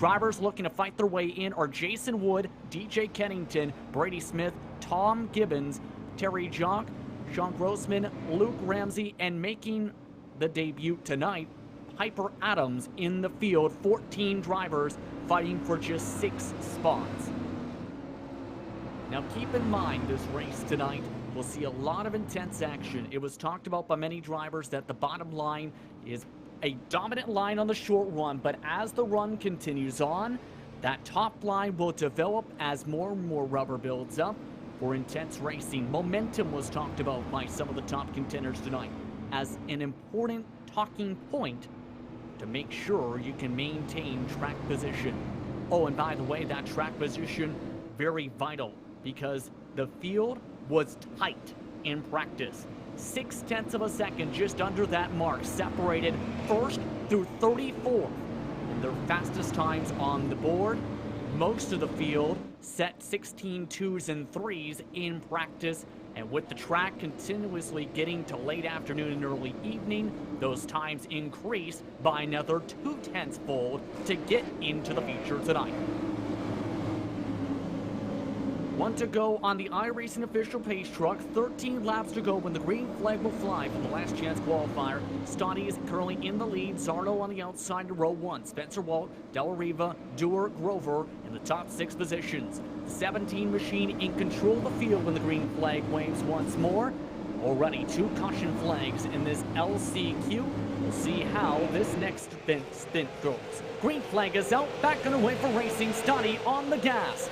Drivers looking to fight their way in are Jason Wood, DJ Kennington, Brady Smith, Tom Gibbons, Terry Jock, Sean Grossman, Luke Ramsey, and making the debut tonight, Piper Adams in the field. 14 drivers fighting for just 6 spots. Now keep in mind, this race tonight will see a lot of intense action. It was talked about by many drivers that the bottom line is a dominant line on the short run, but as the run continues on, that top line will develop as more and more rubber builds up for intense racing. Momentum was talked about by some of the top contenders tonight as an important talking point to make sure you can maintain track position. Oh, and by the way, that track position, very vital, because the field was tight in practice. 0.6 of a second, just under that mark, separated 1st through 34th. And their fastest times on the board. Most of the field set 16 2s and 3s in practice. And with the track continuously getting to late afternoon and early evening, those times increase by another 0.2 fold to get into the feature tonight. 1 to go on the iRacing official pace truck. 13 laps to go when the green flag will fly from the last chance qualifier. Stoddy is currently in the lead. Zardo on the outside to row 1. Spencer Walt, Del Riva, Dewar, Grover in the top 6 positions. The 17 machine in control of the field when the green flag waves once more. Already 2 caution flags in this LCQ. We'll see how this next stint goes. Green flag is out. Back underway for racing. Stoddy on the gas.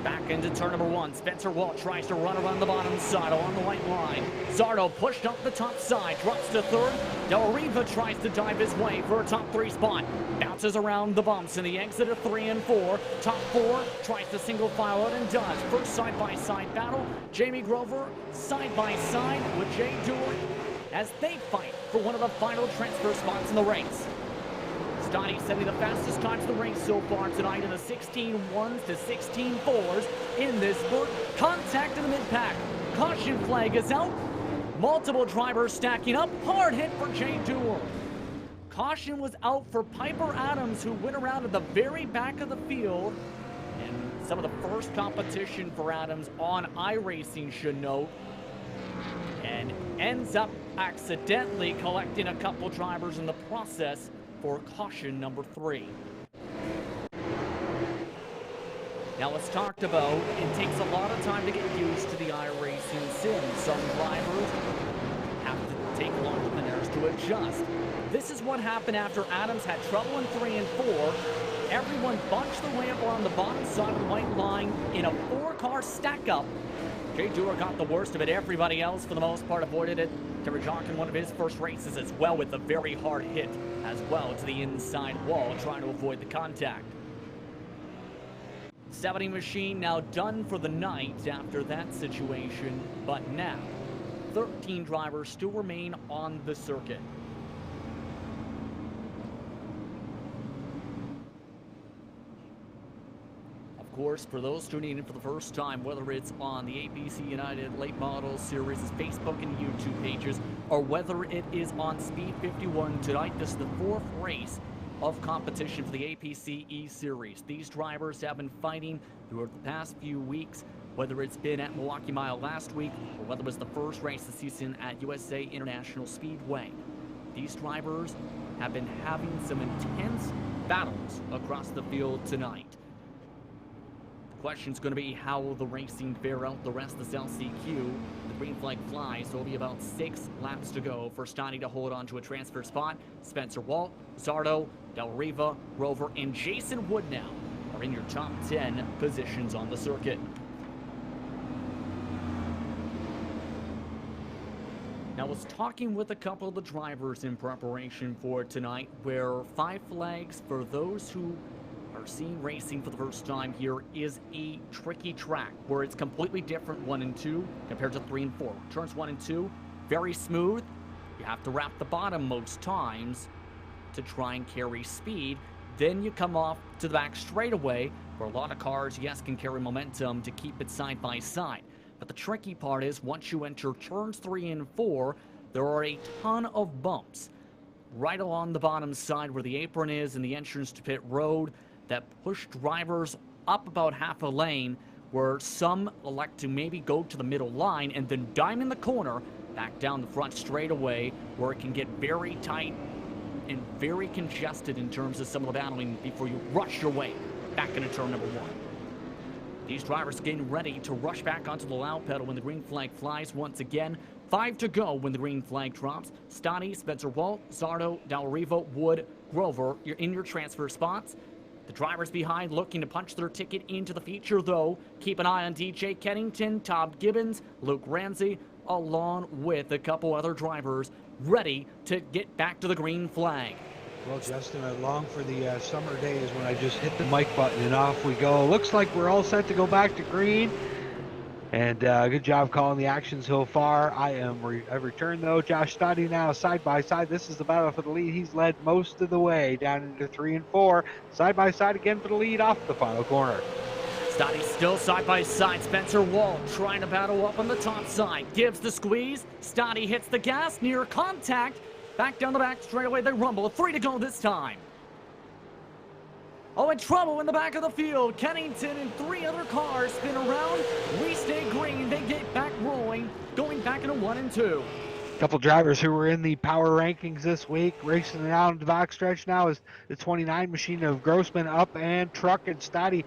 Back into turn number 1. Spencer Walt tries to run around the bottom side along the white line. Zardo pushed up the top side, drops to 3rd. Del Riva tries to dive his way for a top 3 spot. Bounces around the bumps in the exit of 3 and 4. Top 4 tries to single file out and does. First side-by-side battle. Jamie Grover side-by-side with Jay Dewar as they fight for one of the final transfer spots in the race. Stoddy setting the fastest times of the race so far tonight in the 16.1s to 16.4s in this book. Contact in the mid-pack. Caution flag is out. Multiple drivers stacking up. Hard hit for Jay Dewar. Caution was out for Piper Adams, who went around at the very back of the field. And some of the first competition for Adams on iRacing, should note. And ends up accidentally collecting a couple drivers in the process for caution number 3. Now, it's talked about, it takes a lot of time to get used to the iRacing sim. Some drivers have to take longer than others to adjust. This is what happened after Adams had trouble in 3 and 4. Everyone bunched their way up on the bottom side of the white line in a 4-car stack-up. Jay Dewar got the worst of it. Everybody else, for the most part, avoided it. Terry Jock in one of his first races as well, with a very hard hit as well to the inside wall, trying to avoid the contact. 70 machine now done for the night after that situation, but now 13 drivers still remain on the circuit. Of course, for those tuning in for the first time, whether it's on the APC United Late Model Series' Facebook and YouTube pages, or whether it is on Speed 51 tonight, this is the 4th race of competition for the APC eSERIES. These drivers have been fighting throughout the past few weeks, whether it's been at Milwaukee Mile last week, or whether it was the first race this season at USA International Speedway. These drivers have been having some intense battles across the field tonight. Question's going to be how will the racing fare out the rest of this LCQ. The green flag flies, so it'll be about 6 laps to go for Stoddy to hold on to a transfer spot. Spencer Walt, Zardo, Del Riva, Grover, and Jason Wood now are in your top 10 positions on the circuit. Now, I was talking with a couple of the drivers in preparation for tonight, where Five Flags, for those who are seeing racing for the first time here, is a tricky track where it's completely different 1 and 2 compared to 3 and 4. Turns 1 and 2, very smooth. You have to wrap the bottom most times to try and carry speed. Then you come off to the back straightaway, where a lot of cars, yes, can carry momentum to keep it side by side. But the tricky part is once you enter turns 3 and 4, there are a ton of bumps. right along the bottom side where the apron is and the entrance to pit road that push drivers up about half a lane, where some elect to maybe go to the middle line and then diamond the corner back down the front straightaway, where it can get very tight and very congested in terms of some of the battling before you rush your way back into turn number 1. These drivers getting ready to rush back onto the loud pedal when the green flag flies once again. 5 to go when the green flag drops. Stoddy, Spencer Walt, Zardo, Dalrivo, Wood, Grover, you're in your transfer spots. The drivers behind looking to punch their ticket into the feature, though. Keep an eye on DJ Kennington, Todd Gibbons, Luke Ramsey, along with a couple other drivers ready to get back to the green flag. Well, Justin, I long for the summer days when I just hit the mic button and off we go. Looks like we're all set to go back to green. And good job calling the action so far. I've returned, though. Josh Stoddy now side by side. This is the battle for the lead. He's led most of the way down into 3 and 4. Side by side again for the lead off the final corner. Stoddy still side by side. Spencer Walt trying to battle up on the top side. Gives the squeeze. Stoddy hits the gas near contact. Back down the back straightaway. They rumble. 3 to go this time. Oh, in trouble in the back of the field. Kennington and 3 other cars spin around. We stay green. They get back rolling, going back into 1 and 2. Couple drivers who were in the power rankings this week. Racing down the backstretch now is the 29 machine of Grossman up and Truck, and Stoddy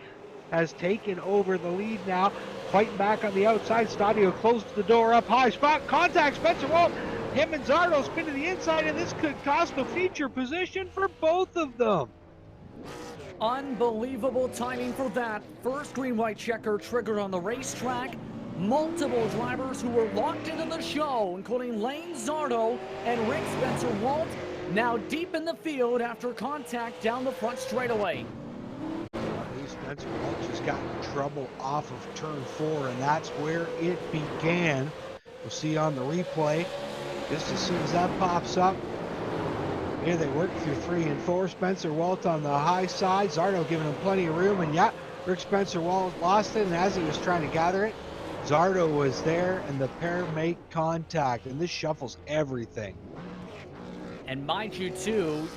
has taken over the lead now. Fighting back on the outside. Stoddy will close the door up high. Spot contact. Spencer Walt. Him and Zardo spin to the inside, and this could cost a feature position for both of them. Unbelievable timing for that. First green-white checker triggered on the racetrack. Multiple drivers who were locked into the show, including Lane Zardo and Rick Spencer Walt, now deep in the field after contact down the front straightaway. Spencer Walt just got in trouble off of turn 4, and that's where it began. We'll see on the replay just as soon as that pops up. Here they work through 3 and 4. Spencer Walt on the high side. Zardo giving him plenty of room, and yeah, Rick Spencer Walt lost it, and as he was trying to gather it, Zardo was there, and the pair make contact, and this shuffles everything. And mind you, too,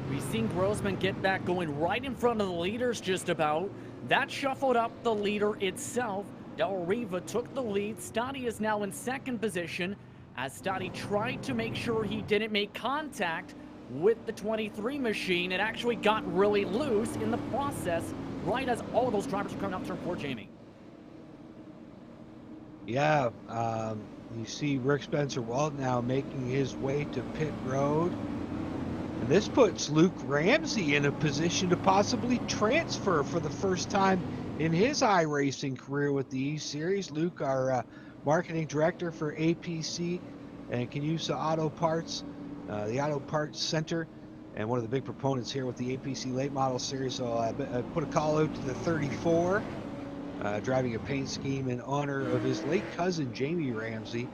we've seen Grossman get back going right in front of the leaders just about. That shuffled up the leader itself. Del Riva took the lead. Stoddy is now in second position as Stoddy tried to make sure he didn't make contact with the 23 machine. It actually got really loose in the process right as all of those drivers were coming up turn 4, Jamie. Yeah, you see Rick Spencer Walt now making his way to pit road. And this puts Luke Ramsey in a position to possibly transfer for the first time in his iRacing career with the E-Series. Luke, our marketing director for APC and Canusa Auto Parts, the Auto Parts Center, and one of the big proponents here with the APC Late Model Series. So I put a call out to the 34, driving a paint scheme in honor of his late cousin, Jamie Ramsey.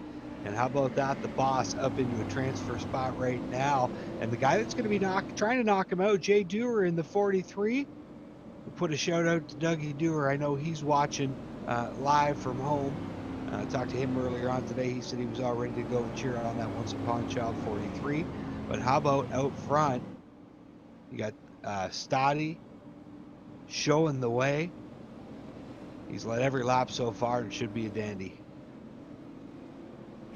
And how about that? The boss up into a transfer spot right now. And the guy that's going to be trying to knock him out, Jay Dewar in the 43. We'll put a shout out to Dougie Dewar. I know he's watching live from home. I talked to him earlier on today. He said he was all ready to go and cheer on that Once Upon a Child 43. But how about out front? You got Stoddy showing the way. He's led every lap so far and should be a dandy.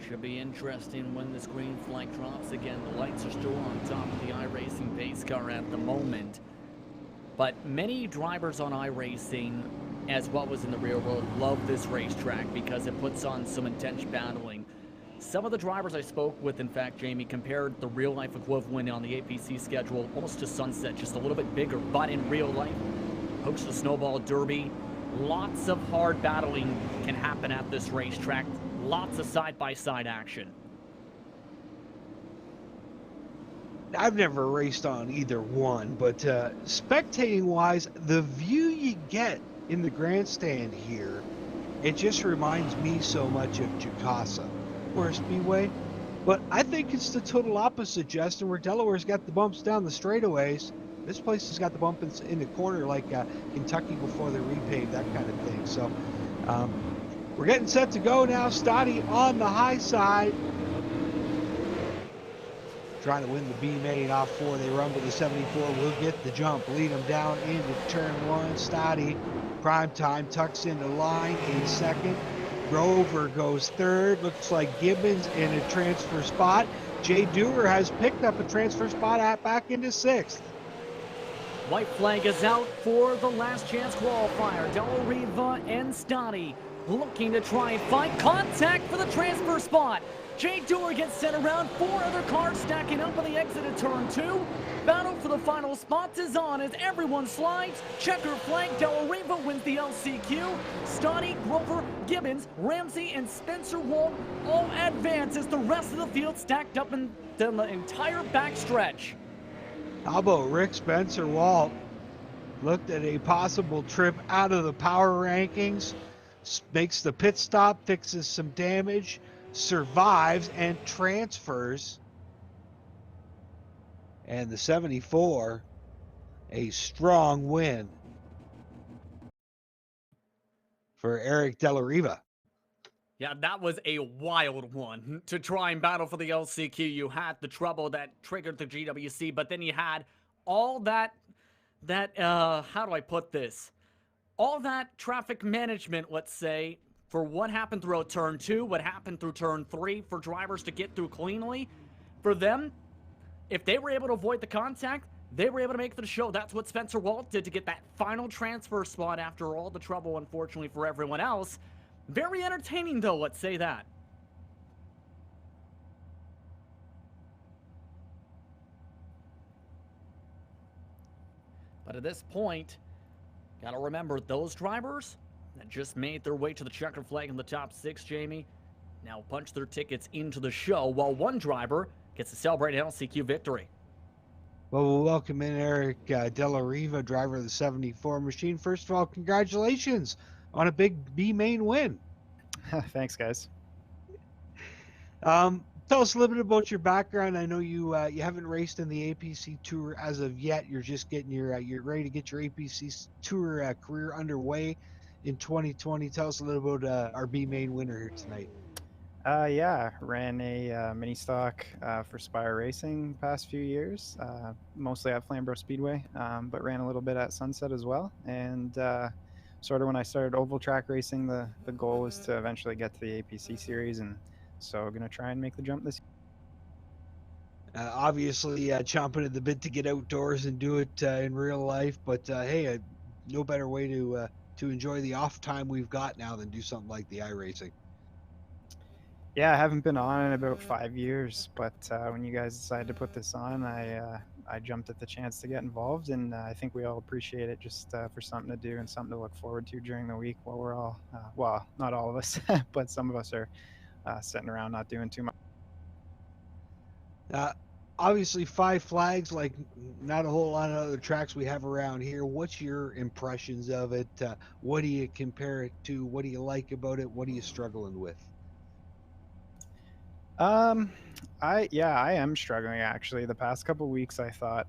Should be interesting when this green flag drops again. The lights are still on top of the iRacing base car at the moment. But many drivers on iRacing, as what was in the real world, love this racetrack because it puts on some intense battling. Some of the drivers I spoke with, in fact, Jamie, compared the real-life equivalent on the APC schedule almost to Sunset, just a little bit bigger. But in real life, hosts the Snowball Derby. Lots of hard battling can happen at this racetrack. Lots of side-by-side action. I've never raced on either one, but spectating-wise, the view you get in the grandstand here, it just reminds me so much of Jacasa or Speedway. But I think it's the total opposite, Justin, where Delaware's got the bumps down the straightaways. This place has got the bump in the corner like Kentucky before they repaved, that kind of thing. So we're getting set to go now. Stoddy on the high side. trying to win the B main off 4. They run, but the 74 will get the jump, lead them down into turn 1. Stoddy, prime time, tucks into line in second. Grover goes third. Looks like Gibbons in a transfer spot. Jay Dewar has picked up a transfer spot back into 6th. White flag is out for the last chance qualifier. Del Riva and Stoddy looking to try and find contact for the transfer spot. Jay Dewar gets sent around. 4 other cars stacking up on the exit of turn 2. Battle for the final spots is on as everyone slides. Checker flag, Del Riva wins the LCQ. Stoddy, Grover, Gibbons, Ramsey, and Spencer Walt all advance as the rest of the field stacked up in the entire backstretch. How about Rick Spencer Walt? Looked at a possible trip out of the power rankings, makes the pit stop, fixes some damage, survives, and transfers. And the 74, a strong win for Eric Della Riva. Yeah, that was a wild one. To try and battle for the LCQ, you had the trouble that triggered the GWC, but then you had all that how do I put this? All that traffic management, let's say, for what happened throughout turn 2, what happened through turn 3, for drivers to get through cleanly. For them, if they were able to avoid the contact, they were able to make it to the show. That's what Spencer Walt did to get that final transfer spot after all the trouble, unfortunately, for everyone else. Very entertaining, though, let's say that. But at this point, gotta remember, those drivers that just made their way to the checkered flag in the top 6, Jamie, now punch their tickets into the show, while one driver gets to celebrate an LCQ victory. Well, we'll welcome in Eric Della Riva, driver of the 74 machine. First of all, congratulations on a big B main win. Thanks, guys. Tell us a little bit about your background. I know you haven't raced in the APC Tour as of yet. You're just getting you're ready to get your APC Tour career underway in 2020. Tell us a little about our B main winner here tonight. Yeah, ran a mini stock for Spire Racing the past few years, mostly at Flamborough Speedway, but ran a little bit at Sunset as well. And sort of when I started oval track racing, the goal was to eventually get to the APC series, and so going to try and make the jump this year. Obviously, chomping at the bit to get outdoors and do it in real life, but hey, no better way to enjoy the off time we've got now than do something like the iRacing. Yeah, I haven't been on in about 5 years, but when you guys decided to put this on, I jumped at the chance to get involved, and I think we all appreciate it just for something to do and something to look forward to during the week while we're all, well, not all of us, but some of us are sitting around not doing too much. Obviously, Five Flags, like not a whole lot of other tracks we have around here. What's your impressions of it? What do you compare it to? What do you like about it? What are you struggling with? I am struggling actually. The past couple of weeks, I thought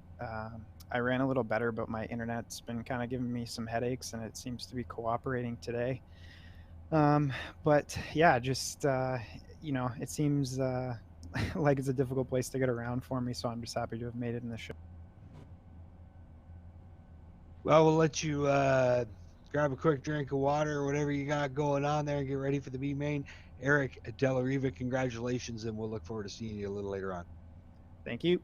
I ran a little better, but my internet's been kind of giving me some headaches, and it seems to be cooperating today. But yeah, just it seems like it's a difficult place to get around for me, so I'm just happy to have made it in the show. Well, we'll let you grab a quick drink of water or whatever you got going on there and get ready for the B main. Eric Della Riva, congratulations, and we'll look forward to seeing you a little later on. Thank you.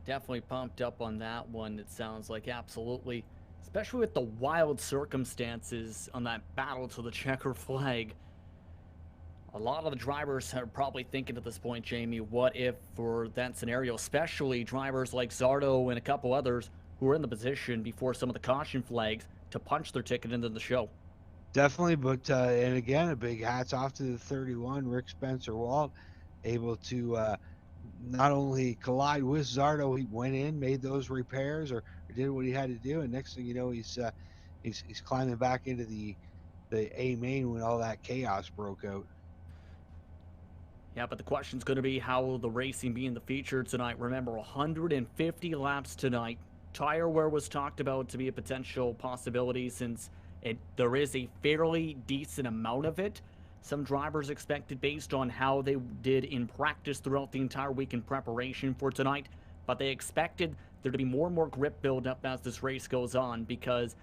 Definitely pumped up on that one. It sounds like absolutely, especially with the wild circumstances on that battle to the checker flag. A lot of the drivers are probably thinking at this point, Jamie, what if for that scenario, especially drivers like Zardo and a couple others who were in the position before some of the caution flags to punch their ticket into the show. Definitely, but and again, a big hats off to the 31, Rick Spencer Walt, able to not only collide with Zardo, he went in, made those repairs, or did what he had to do, and next thing you know, he's climbing back into the A main when all that chaos broke out. Yeah, but the question's going to be how will the racing be in the feature tonight? Remember, 150 laps tonight. Tire wear was talked about to be a potential possibility since there is a fairly decent amount of it. Some drivers expected based on how they did in practice throughout the entire week in preparation for tonight, but they expected there to be more and more grip buildup as this race goes on because,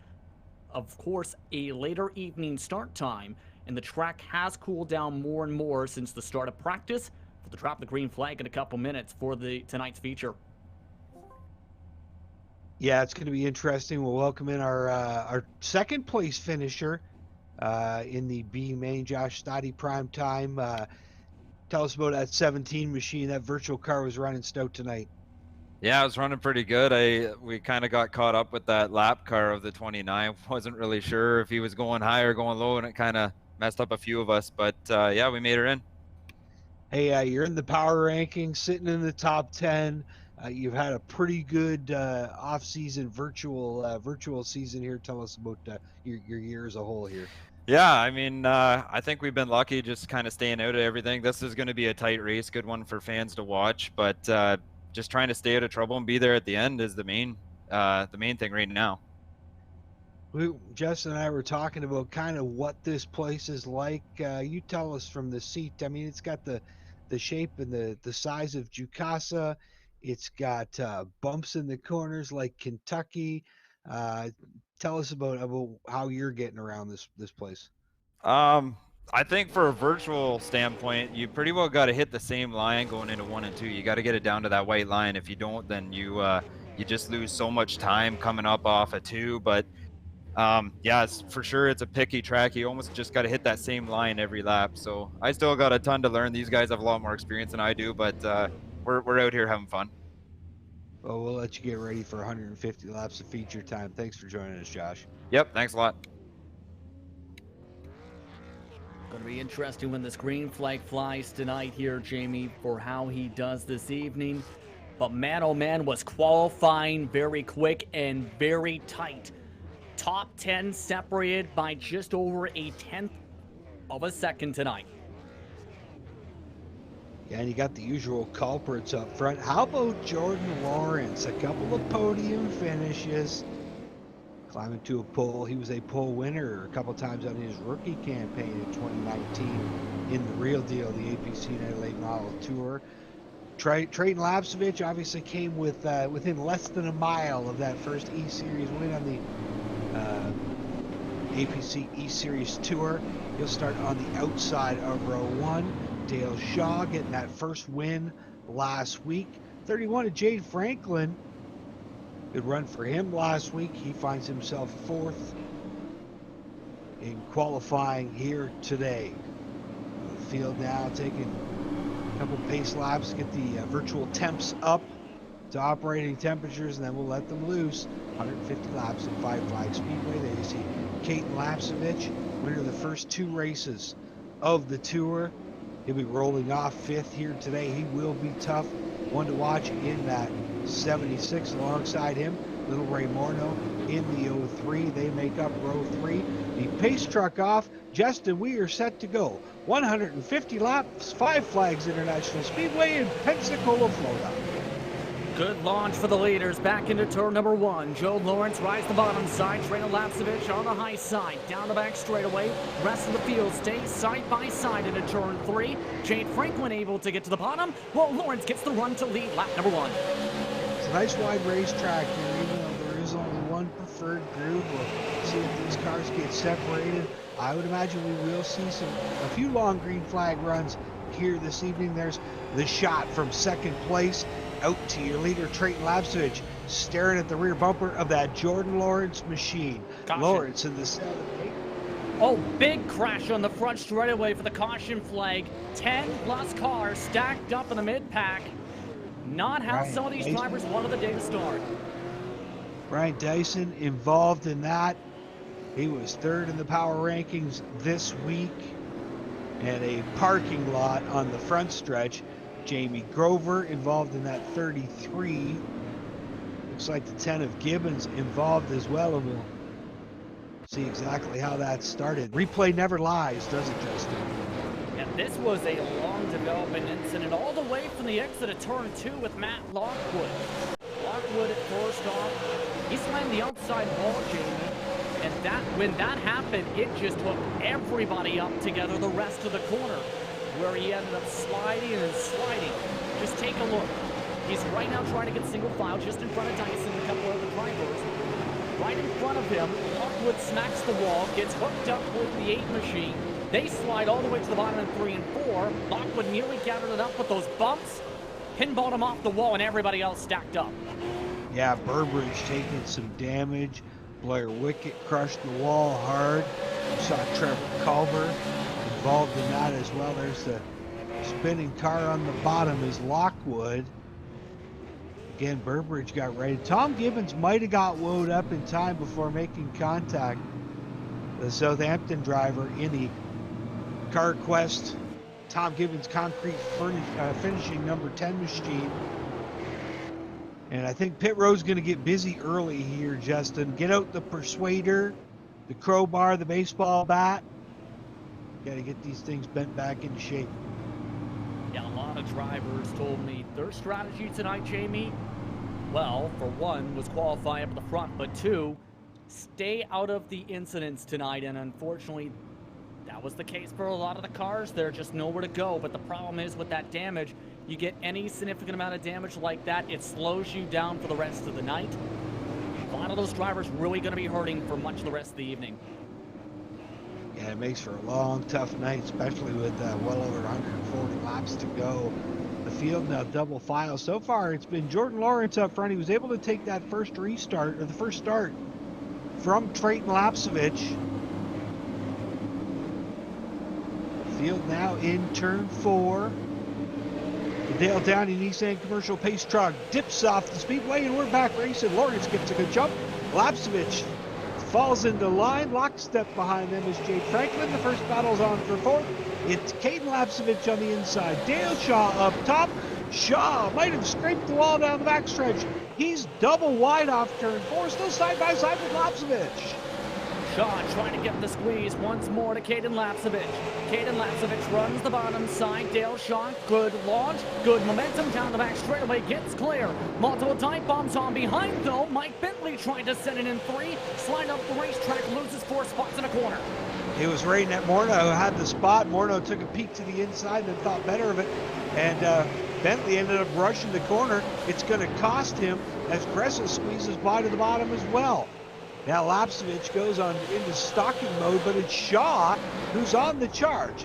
of course, a later evening start time, and the track has cooled down more and more since the start of practice. For the drop of the green flag in a couple minutes for tonight's feature. Yeah, it's going to be interesting. We'll welcome in our second place finisher in the B main, Josh Stoddy Prime Time. Tell us about that 17 machine. That virtual car was running stout tonight. Yeah, it was running pretty good. We kind of got caught up with that lap car of the 29. Wasn't really sure if he was going high or going low, and it kind of messed up a few of us. But yeah, we made her in. Hey, you're in the power rankings, sitting in the top 10. You've had a pretty good off-season virtual season here. Tell us about your year as a whole here. Yeah, I mean, I think we've been lucky just kind of staying out of everything. This is going to be a tight race, good one for fans to watch, but just trying to stay out of trouble and be there at the end is the main thing right now. Justin and I were talking about kind of what this place is like. You tell us from the seat. I mean, it's got the shape and the size of Jukasa. It's got bumps in the corners like Kentucky. Tell us about how you're getting around this place. I think for a virtual standpoint, you pretty well got to hit the same line going into 1 and 2. You got to get it down to that white line. If you don't, then you just lose so much time coming up off a 2. But yeah, for sure, it's a picky track. You almost just got to hit that same line every lap. So I still got a ton to learn. These guys have a lot more experience than I do, but we're out here having fun. Well, we'll let you get ready for 150 laps of feature time. Thanks for joining us, Josh. Yep, thanks a lot. Going to be interesting when this green flag flies tonight here, Jamie, for how he does this evening. But man, oh man, was qualifying very quick and very tight. Top 10 separated by just over a 1/10 of a second tonight. Yeah, and you got the usual culprits up front. How about Jordan Lawrence? A couple of podium finishes. Climbing to a pole. He was a pole winner a couple times on his rookie campaign in 2019 in the real deal, the APC United Late Model Tour. Trayton Lapsevich obviously came within less than a mile of that first eSERIES win on the APC eSERIES Tour. He'll start on the outside of row 1. Dale Shaw getting that first win last week. 31 of Jade Franklin. Good run for him last week. He finds himself 4th in qualifying here today. The field now taking a couple pace laps to get the virtual temps up to operating temperatures, and then we'll let them loose. 150 laps at Five Flags Speedway. There you see Caden Lapsevich, winner of the first 2 races of the tour. He'll be rolling off 5th here today. He will be tough. One to watch in that 76 alongside him. Little Ray Morneau in the 03. They make up row 3. The pace truck off. Justin, we are set to go. 150 laps, Five Flags International Speedway in Pensacola, Florida. Good launch for the leaders. Back into turn number 1. Joe Lawrence rides the bottom side. Trayton Lapsevich on the high side. Down the back straightaway. Rest of the field stays side by side into turn 3. Jade Franklin able to get to the bottom, while Lawrence gets the run to lead lap number 1. It's a nice wide racetrack here, even though there is only one preferred group. We'll see if these cars get separated. I would imagine we will see a few long green flag runs here this evening. There's the shot from second place. Out to your leader, Trayton Lapsevich, staring at the rear bumper of that Jordan Lawrence machine. Caution. Lawrence in the 7th. Oh, big crash on the front straightaway for the caution flag. 10 plus cars stacked up in the mid-pack. Not how some of these drivers wanted the day to start. Brian Dyson involved in that. He was 3rd in the power rankings this week. And a parking lot on the front stretch. Jamie Grover involved in that 33. Looks like the 10 of Gibbons involved as well, and we'll see exactly how that started. Replay never lies, does it, Justin? And this was a long development incident all the way from the exit of turn 2 with Matt Lockwood. Lockwood at first off. He's playing the outside ball, Jamie. And when that happened, it just hooked everybody up together the rest of the corner, where he ended up sliding and sliding. Just take a look. He's right now trying to get single file just in front of Dyson and a couple other drivers. Right in front of him, Lockwood smacks the wall, gets hooked up with the 8 machine. They slide all the way to the bottom in 3 and 4. Lockwood nearly gathered it up with those bumps, pinballed him off the wall, and everybody else stacked up. Yeah, Burbridge taking some damage. Blair Wickett crushed the wall hard. You saw Trevor Culver involved in that as well. There's the spinning car on the bottom is Lockwood. Again, Burbridge got ready. Tom Gibbons might have got woed up in time before making contact. The Southampton driver in the CarQuest Tom Gibbons concrete finishing number 10 machine. And I think pit road's going to get busy early here, Justin. Get out the persuader, the crowbar, the baseball bat. Got to get these things bent back into shape. Yeah, a lot of drivers told me their strategy tonight, Jamie, well, for one, was qualify up at the front, but two, stay out of the incidents tonight. And unfortunately, that was the case for a lot of the cars. There's just nowhere to go. But the problem is with that damage, you get any significant amount of damage like that, it slows you down for the rest of the night. A lot of those drivers really going to be hurting for much of the rest of the evening. Yeah, it makes for a long, tough night, especially with well over 140 laps to go. The field now double file. So far, it's been Jordan Lawrence up front. He was able to take that first restart, or the first start, from Trayton Lapsevich. Field now in turn 4. The Dale Downey Nissan Commercial Pace Truck dips off the speedway, and we're back racing. Lawrence gets a good jump. Lapsevich falls into line. Lockstep behind them is Jade Franklin. The first battle's on for 4th. It's Caden Lapsevich on the inside. Dale Shaw up top. Shaw might have scraped the wall down the backstretch. He's double wide off turn 4. Still side by side with Lapsevich. Shaw trying to get the squeeze once more to Caden Lapsevich. Caden Lapsevich runs the bottom side. Dale Shaw, good launch, good momentum down the back straightaway, gets clear. Multiple dive bombs on behind though. Mike Bentley trying to send it in 3. Slide up the racetrack, loses 4 spots in a corner. It was rating at Morneau, who had the spot. Morneau took a peek to the inside and thought better of it. And Bentley ended up rushing the corner. It's going to cost him as Gressel squeezes by to the bottom as well. Now Lapsevich goes on into stalking mode, but it's Shaw who's on the charge.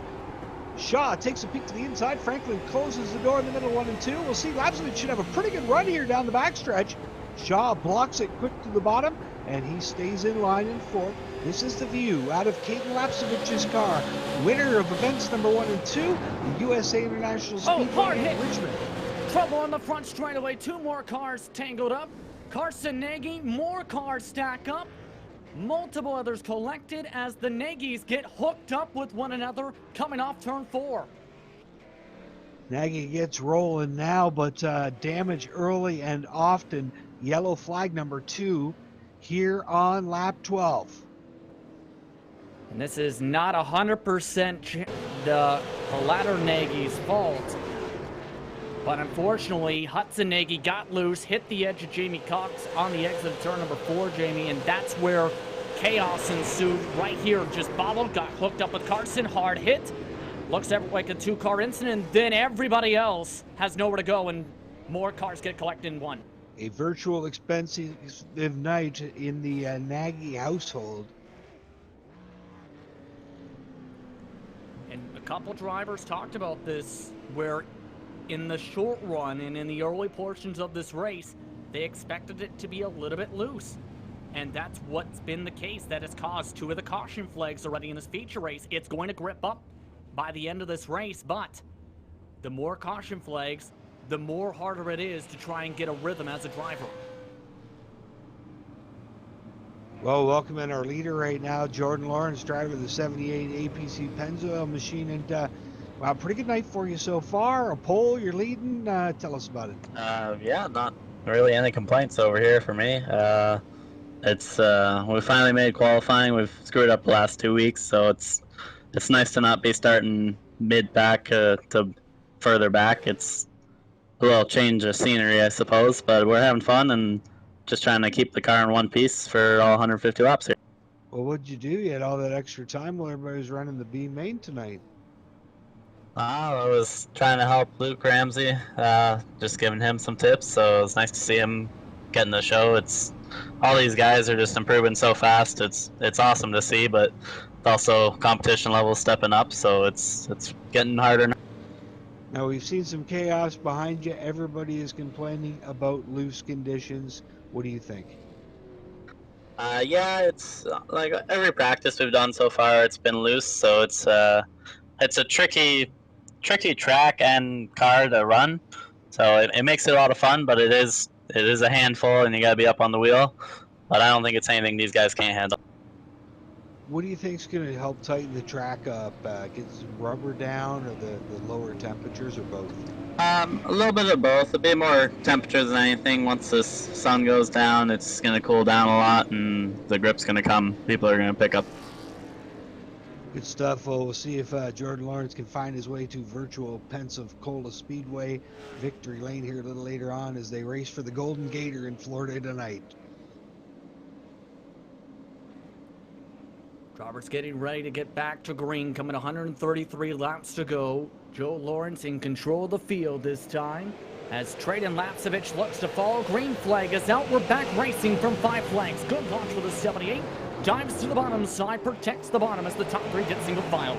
Shaw takes a peek to the inside. Franklin closes the door in the middle, 1 and 2. We'll see Lapsevich should have a pretty good run here down the backstretch. Shaw blocks it quick to the bottom, and he stays in line in 4th. This is the view out of Caden Lapsevich's car. Winner of events number 1 and 2, the USA International Speedway in Richmond. Trouble on the front straightaway. 2 more cars tangled up. Carson Nagy, more cars stack up. Multiple others collected as the Nagys get hooked up with one another coming off turn 4. Nagy gets rolling now, but damage early and often. Yellow flag number 2 here on lap 12. And this is not 100% the latter Nagy's fault. But unfortunately, Hudson Nagy got loose, hit the edge of Jamie Cox on the exit of turn number 4, Jamie, and that's where chaos ensued right here. Just bobbled, got hooked up with Carson, hard hit. Looks like a 2-car incident, then everybody else has nowhere to go, and more cars get collected in 1. A virtual expensive night in the Nagy household. And a couple drivers talked about this, where in the short run and in the early portions of this race, they expected it to be a little bit loose. And that's what's been the case. That has caused 2 of the caution flags already in this feature race. It's going to grip up by the end of this race, but the more caution flags, the more harder it is to try and get a rhythm as a driver. Well, welcoming our leader right now, Jordan Lawrence, driver of the 78 APC Pennzoil machine. And wow, pretty good night for you so far. A pole, you're leading. Tell us about it. Yeah, not really any complaints over here for me. It's we finally made qualifying. We've screwed up the last 2 weeks, so it's nice to not be starting mid back to further back. It's a little change of scenery, I suppose, but we're having fun and just trying to keep the car in one piece for all 150 laps here. Well, what'd you do? You had all that extra time while everybody was running the B main tonight. I was trying to help Luke Ramsey, just giving him some tips. So it was nice to see him getting the show. It's all these guys are just improving so fast. It's awesome to see, but it's also competition level stepping up. So it's getting harder now. Now, we've seen some chaos behind you. Everybody is complaining about loose conditions. What do you think? Yeah, it's like every practice we've done so far, it's been loose. So it's a tricky track and car to run. So it makes it a lot of fun, but it is a handful, and you gotta be up on the wheel. But I don't think it's anything these guys can't handle. What do you think is going to help tighten the track up? Get some rubber down, or the lower temperatures, or both? A little bit of both. A bit more temperatures than anything. Once the sun goes down, it's gonna cool down a lot, and the grip's gonna come. People are gonna pick up. Good stuff. Well, we'll see if Jordan Lawrence can find his way to virtual Pensacola Speedway victory lane here a little later on as they race for the Golden Gator in Florida tonight. Roberts getting ready to get back to green, coming 133 laps to go. Joe Lawrence in control of the field this time. As Traden Lapsevich looks to follow, green flag is out. We're back racing from Five Flags. Good launch for the 78. Dives to the bottom side, protects the bottom as the top three get single file.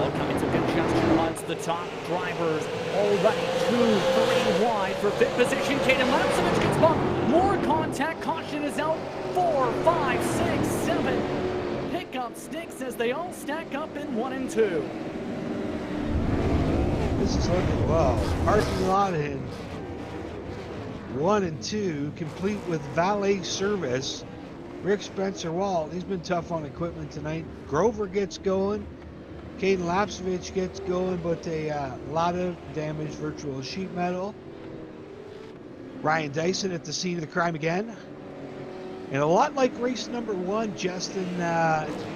All kinds of congestion amongst the top drivers. Already 2-3 wide for fifth position. Caden Lapsevich gets bumped. More contact. Caution is out. 4, 5, 6, 7. Pickup sticks as they all stack up in 1 and 2. This is looking well. Parking lot in 1 and 2, complete with valet service. Rick Spencer-Walt, he's been tough on equipment tonight. Grover gets going. Caden Lapsevich gets going, but a lot of damaged virtual sheet metal. Ryan Dyson at the scene of the crime again. And a lot like race number 1, Justin,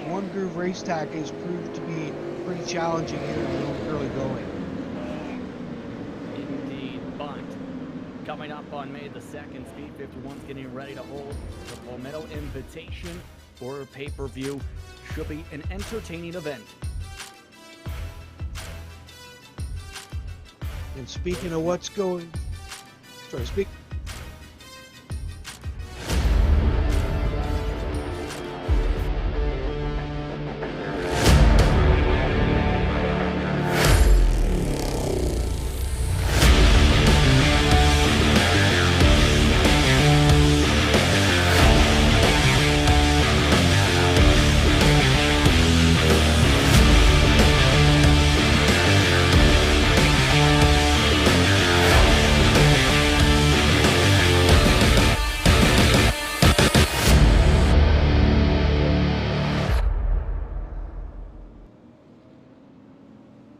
One Groove Racetrack has proved to be pretty challenging here in the early going. Indeed, but coming up on May the 2nd, Speed 51's getting ready to hold the Palmetto Invitation for pay-per-view. Should be an entertaining event. And speaking of what's going, speak.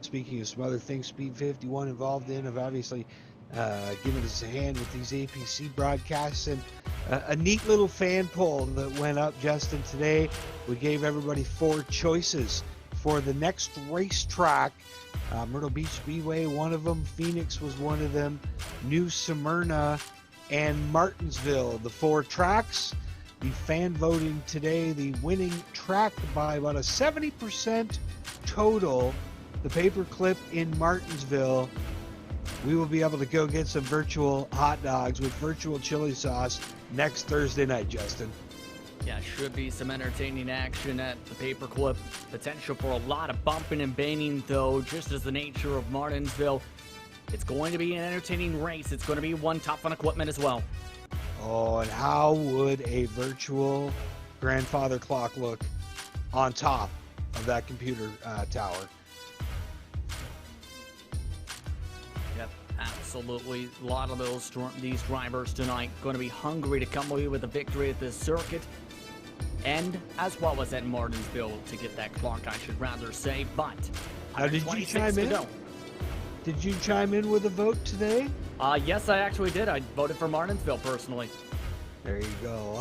Speaking of some other things Speed 51 involved in, have obviously given us a hand with these APC broadcasts, and a neat little fan poll that went up, Justin, today. We gave everybody 4 choices for the next racetrack. Myrtle Beach Speedway, one of them. Phoenix was one of them. New Smyrna and Martinsville, the 4 tracks. The fan voting today, the winning track by about a 70% total, the paperclip in Martinsville. We will be able to go get some virtual hot dogs with virtual chili sauce next Thursday night, Justin. Yeah, should be some entertaining action at the paperclip. Potential for a lot of bumping and banging, though, just as the nature of Martinsville. It's going to be an entertaining race. It's going to be one tough on equipment as well. Oh, and how would a virtual grandfather clock look on top of that computer tower? Yep, absolutely. A lot of these drivers tonight going to be hungry to come away with a victory at this circuit, and as well as at Martinsville to get that clock, I should rather say. But now, did you chime in? Did you chime in with a vote today? Yes, I actually did. I voted for Martinsville personally. There you go.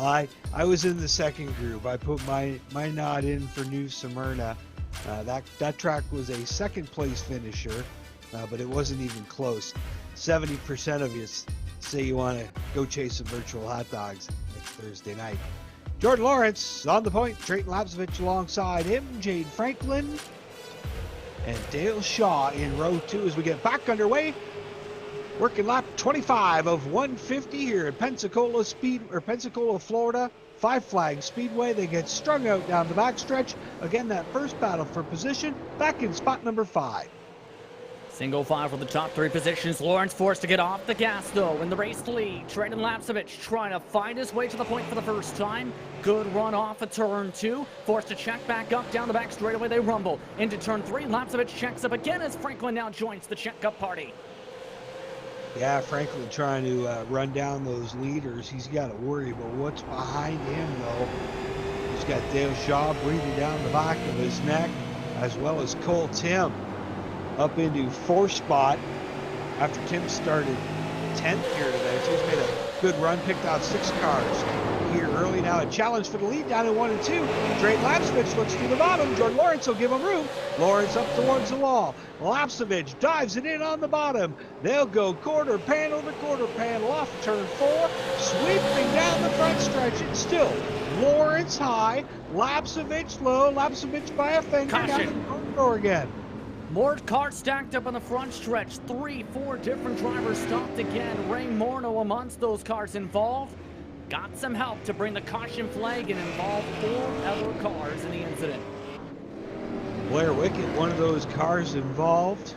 I was in the second group. I put my nod in for New Smyrna. That track was a second place finisher, but it wasn't even close. 70% of you say you want to go chase some virtual hot dogs next Thursday night. Jordan Lawrence on the point. Trayton Lapsevich alongside him. Jade Franklin and Dale Shaw in row 2 as we get back underway. Working lap 25 of 150 here at Pensacola, Florida. Five Flags Speedway. They get strung out down the backstretch. Again, that first battle for position back in spot number 5. Single file for the top 3 positions. Lawrence forced to get off the gas, though, in the race lead. Trayton Lapsevich trying to find his way to the point for the first time. Good run off of turn 2. Forced to check back up down the back straightaway. They rumble into turn 3. Lapsevich checks up again as Franklin now joins the checkup party. Yeah, Franklin trying to run down those leaders. He's got to worry about what's behind him, though. He's got Dale Shaw breathing down the back of his neck, as well as Cole Tim up into 4th spot after Tim started 10th here today. So he's made a good run, picked out 6 cars here early. Now a challenge for the lead down in 1 and 2. Trayton Lapsevich looks to the bottom. Jordan Lawrence will give him room. Lawrence up towards the wall. Lapsevich dives it in on the bottom. They'll go quarter panel to quarter panel off turn 4, sweeping down the front stretch. It's still Lawrence high, Lapsevich low. Lapsevich by a finger down the corridor again. More cars stacked up on the front stretch. 3-4 different drivers stopped again. Ray Morneau amongst those cars involved. Got some help to bring the caution flag and involve 4 other cars in the incident. Blair Wickett, one of those cars involved.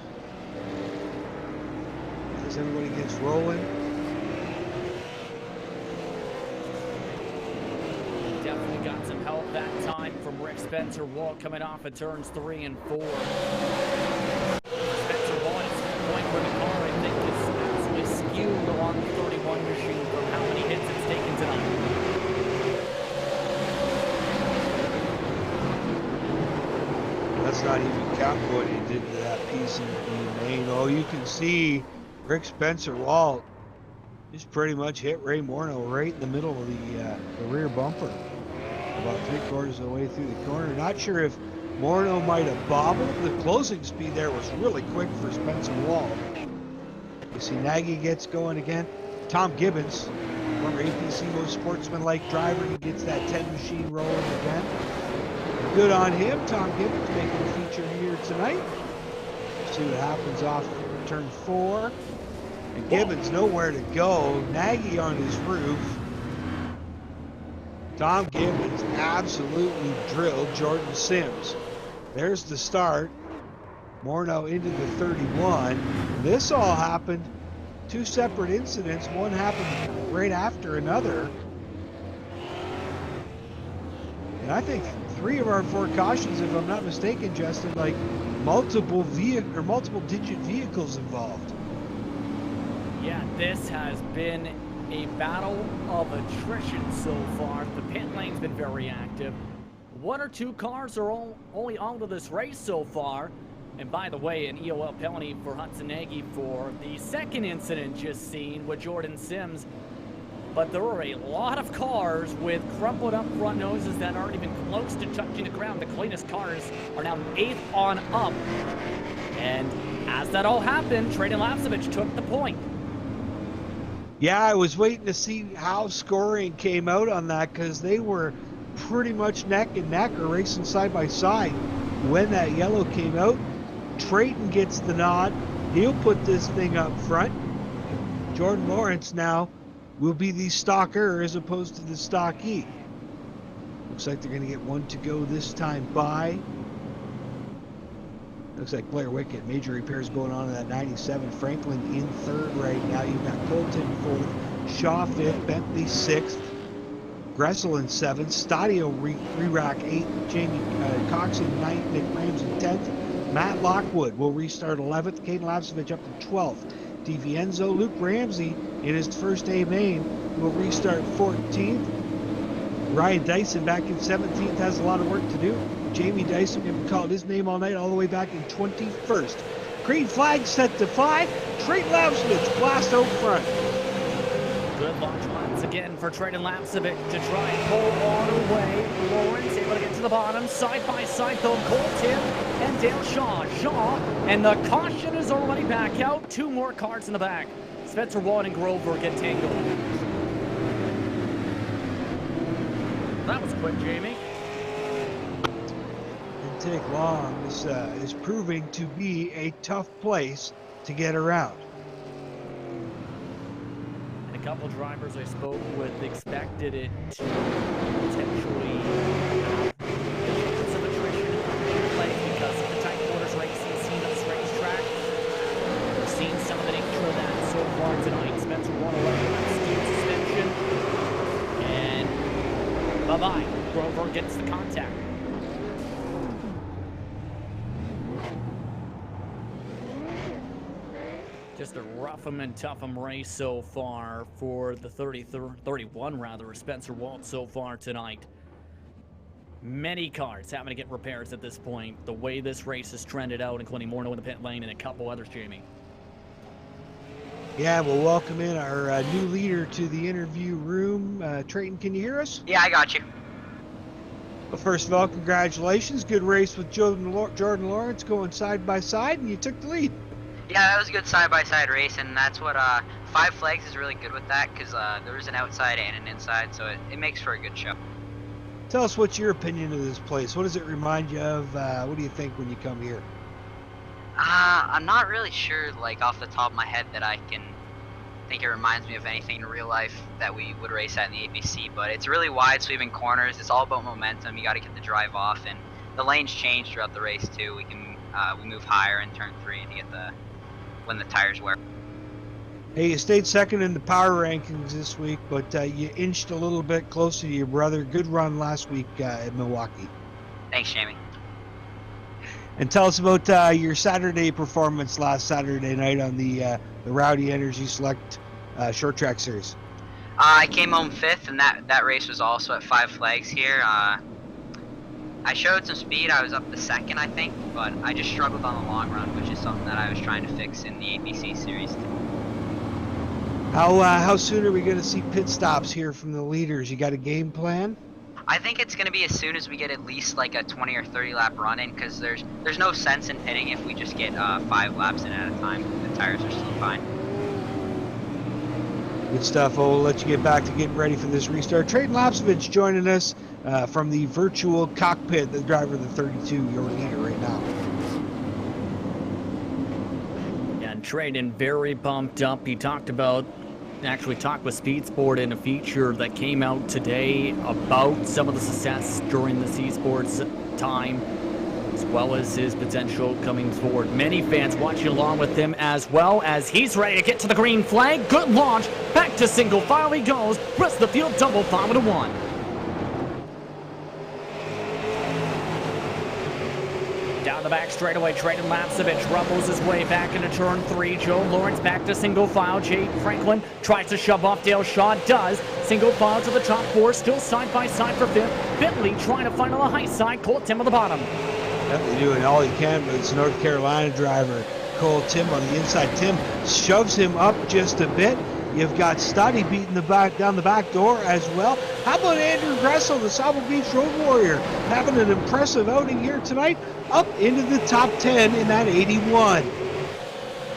As everybody gets rolling. Definitely got some help that time from Rick Spencer Walt coming off of turns 3 and 4. Spencer Walt is to the point where the car, I think, is absolutely skewed along the 31 machine from how many hits it's taken tonight. Let's not even count what he did to that piece in the main. Oh, you can see Rick Spencer Walt just pretty much hit Ray Morneau right in the middle of the rear bumper. About 3/4 of the way through the corner. Not sure if Morneau might have bobbled. The closing speed there was really quick for Spencer Walt. You see Nagy gets going again. Tom Gibbons, former APC most sportsman-like driver, he gets that 10 machine rolling again. Good on him. Tom Gibbons making a feature here tonight. See what happens off turn 4. And Gibbons nowhere to go. Nagy on his roof. Tom Gibbons absolutely drilled Jordan Sims. There's the start. Morneau into the 31. This all happened 2 separate incidents. One happened right after another. And I think 3 of our 4 cautions, if I'm not mistaken, Justin, like multiple digit vehicles involved. Yeah, this has been a battle of attrition so far. The pit lane's been very active. 1 or 2 cars are only out of this race so far. And by the way, an EOL penalty for Hudson Nagy for the second incident just seen with Jordan Sims. But there are a lot of cars with crumpled up front noses that aren't even close to touching the ground. The cleanest cars are now 8th on up. And as that all happened, Trayton Lapsevich took the point. Yeah, I was waiting to see how scoring came out on that because they were pretty much neck and neck or racing side by side when that yellow came out. Trayton gets the nod. He'll put this thing up front. Jordan Lawrence now will be the stalker as opposed to the stockee. Looks like they're going to get 1 to go this time by. Looks like Blair Wickett, major repairs going on in that 97. Franklin in 3rd right now. You've got Colton 4th, Shaw 5th, Bentley 6th, Gressel in 7th, Stadio re-rack 8th, Jamie Cox in 9th, Nick Ramsey 10th, Matt Lockwood will restart 11th, Caden Lapsevich up to 12th, DiVienzo, Luke Ramsey in his first A main will restart 14th. Ryan Dyson back in 17th has a lot of work to do. Jamie Dyson, we haven't called his name all night, all the way back in 21st. Green flag set to 5. Trayton Lapsevich blast out front. Good launch once again for Trayton Lapsevich to try and pull on away. Lawrence able to get to the bottom. Side by side though, Cole Tim and Dale Shaw. And the caution is already back out. 2 more cars in the back. Spencer Walt and Grover get tangled. That was quick, Jamie. Didn't take long. This is proving to be a tough place to get around. And a couple drivers I spoke with expected it to potentially have some attrition in play because of the tight quarters racing seen on this racetrack. We've seen some of the nature of that so far tonight. Spencer won a steep suspension. And bye-bye. Grover gets the contact. Just a rough 'em and tough 'em race so far for the 31 rather, Spencer Waltz so far tonight. Many cars having to get repairs at this point. The way this race has trended out, including Morneau in the pit lane and a couple others, Jamie. Yeah, we'll welcome in our new leader to the interview room. Trayton, can you hear us? Yeah, I got you. Well, first of all, congratulations. Good race with Jordan Lawrence going side by side, and you took the lead. Yeah, that was a good side-by-side race, and that's what Five Flags is really good with that because there's an outside and an inside, so it makes for a good show. Tell us what's your opinion of this place. What does it remind you of? What do you think when you come here? I'm not really sure, like, off the top of my head that I can think it reminds me of anything in real life that we would race at in the APC, but it's really wide sweeping corners. It's all about momentum. You got to get the drive off, and the lanes change throughout the race, too. We move higher in turn 3 to get when the tires wear. Hey, you stayed second in the power rankings this week, but you inched a little bit closer to your brother. Good run last week at Milwaukee. Thanks, Jamie. And tell us about your Saturday performance last Saturday night on the Rowdy Energy Select Short Track Series. I came home 5th, and that race was also at Five Flags here. I showed some speed. I was up to 2nd, I think, but I just struggled on the long run, which is something that I was trying to fix in the APC series. How soon are we going to see pit stops here from the leaders? You got a game plan? I think it's going to be as soon as we get at least like a 20 or 30 lap run in, because there's no sense in pitting if we just get 5 laps in at a time. The tires are still fine. Good stuff. We'll let you get back to getting ready for this restart. Trayton Lapsovich joining us from the virtual cockpit, the driver of the 32, your leader right now. Yeah, and Trayton very pumped up. He talked with Speed Sport in a feature that came out today about some of the success during this eSports time, as well as his potential coming forward. Many fans watching along with him as well as he's ready to get to the green flag. Good launch. Back to single file he goes. Rest of the field double 5-1. Down the back straightaway, Trayton Lapsovich rumbles his way back into turn 3. Joe Lawrence back to single file. Jade Franklin tries to shove off Dale Shaw. Does. Single file to the top 4. Still side by side for 5th. Bentley trying to find on the high side. Cole Tim on the bottom. Bentley doing all he can, but it's North Carolina driver Cole Tim on the inside. Tim shoves him up just a bit. You've got Stoddy beating down the back door as well. How about Andrew Gressel, the Sable Beach Road Warrior, having an impressive outing here tonight, up into the top 10 in that 81.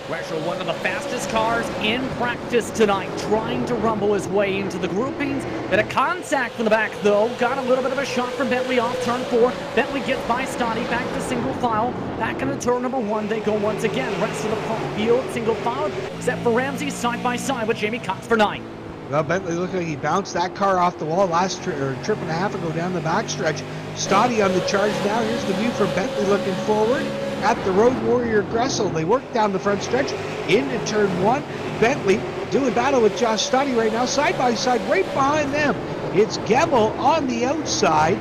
Gressel, one of the fastest cars in practice tonight, trying to rumble his way into the groupings. Bit of contact from the back, though. Got a little bit of a shot from Bentley off turn 4. Bentley gets by Stoddy, back to single file. Back into turn number 1, they go once again. Rest of the field, single file, except for Ramsey, side by side with Jamie Cox for 9. Well, Bentley looked like he bounced that car off the wall last trip and a half ago down the backstretch. Stoddy on the charge now. Here's the view from Bentley looking forward at the Road Warrior Gressel. They work down the front stretch into turn 1. Bentley doing battle with Josh Stoddy right now, side by side, right behind them. It's Gemmel on the outside.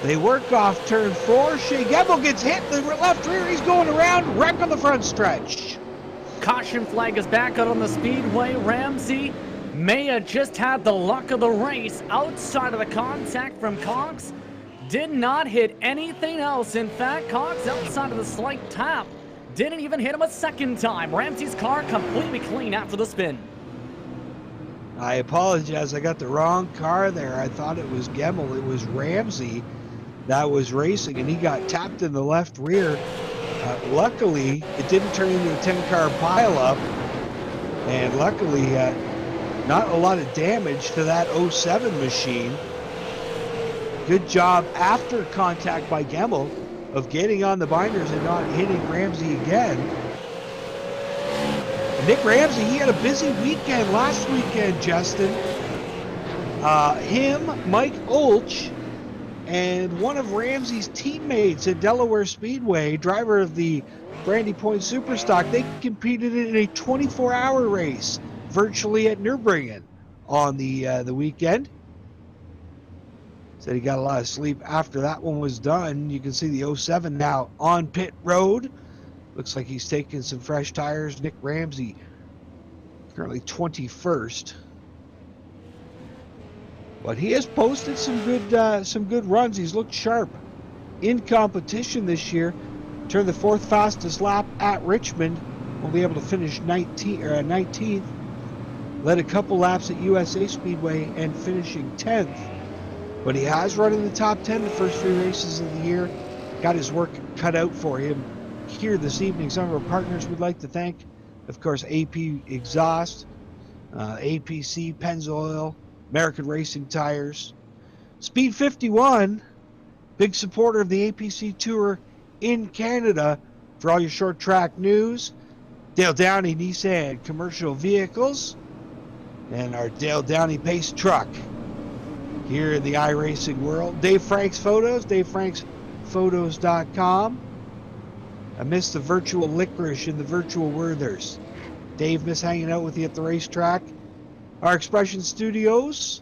They work off turn 4. Shea Gemmel gets hit in the left rear. He's going around, wreck on the front stretch. Caution flag is back out on the speedway. Ramsey may have just had the luck of the race outside of the contact from Cox. Did not hit anything else. In fact, Cox outside of the slight tap didn't even hit him a second time. Ramsey's car completely clean after the spin. I apologize. I got the wrong car there. I thought it was Gemmel. It was Ramsey that was racing, and he got tapped in the left rear. Luckily, it didn't turn into a 10-car pileup, and luckily, not a lot of damage to that 07 machine. Good job after contact by Gemmel of getting on the binders and not hitting Ramsey again. Nick Ramsey, he had a busy weekend last weekend, Justin. Him, Mike Olch, and one of Ramsey's teammates at Delaware Speedway, driver of the Brandy Point Superstock, they competed in a 24-hour race virtually at Nürburgring on the weekend. Said he got a lot of sleep after that one was done. You can see the 07 now on pit road. Looks like he's taking some fresh tires. Nick Ramsey currently 21st. But he has posted some good runs. He's looked sharp in competition this year. Turned the 4th fastest lap at Richmond. Only able to finish 19th. Led a couple laps at USA Speedway and finishing 10th. But he has run in the top 10 the first 3 races of the year. Got his work cut out for him here this evening. Some of our partners would like to thank, of course, AP Exhaust, APC, Pennzoil, American Racing Tires. Speed 51, big supporter of the APC Tour in Canada for all your short track news. Dale Downey Nissan Commercial Vehicles and our Dale Downey Pace Truck here in the iRacing world. Dave Franks Photos, DaveFranksPhotos.com. I miss the virtual licorice and the virtual Werthers. Dave miss hanging out with you at the racetrack. Our Expression Studios,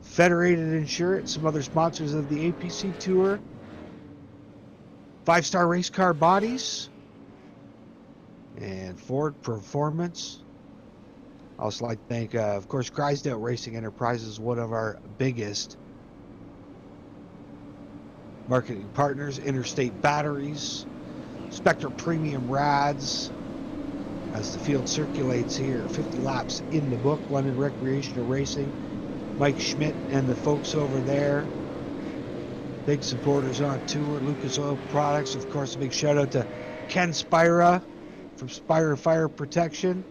Federated Insurance, some other sponsors of the APC Tour. 5-Star Race Car Bodies and Ford Performance. Also like to thank, of course, Crysdale Racing Enterprises, one of our biggest marketing partners. Interstate Batteries, Spectre Premium Rads. As the field circulates here, 50 laps in the book. London Recreational Racing, Mike Schmidt and the folks over there. Big supporters on tour. Lucas Oil Products, of course, a big shout out to Ken Spira from Spira Fire Protection.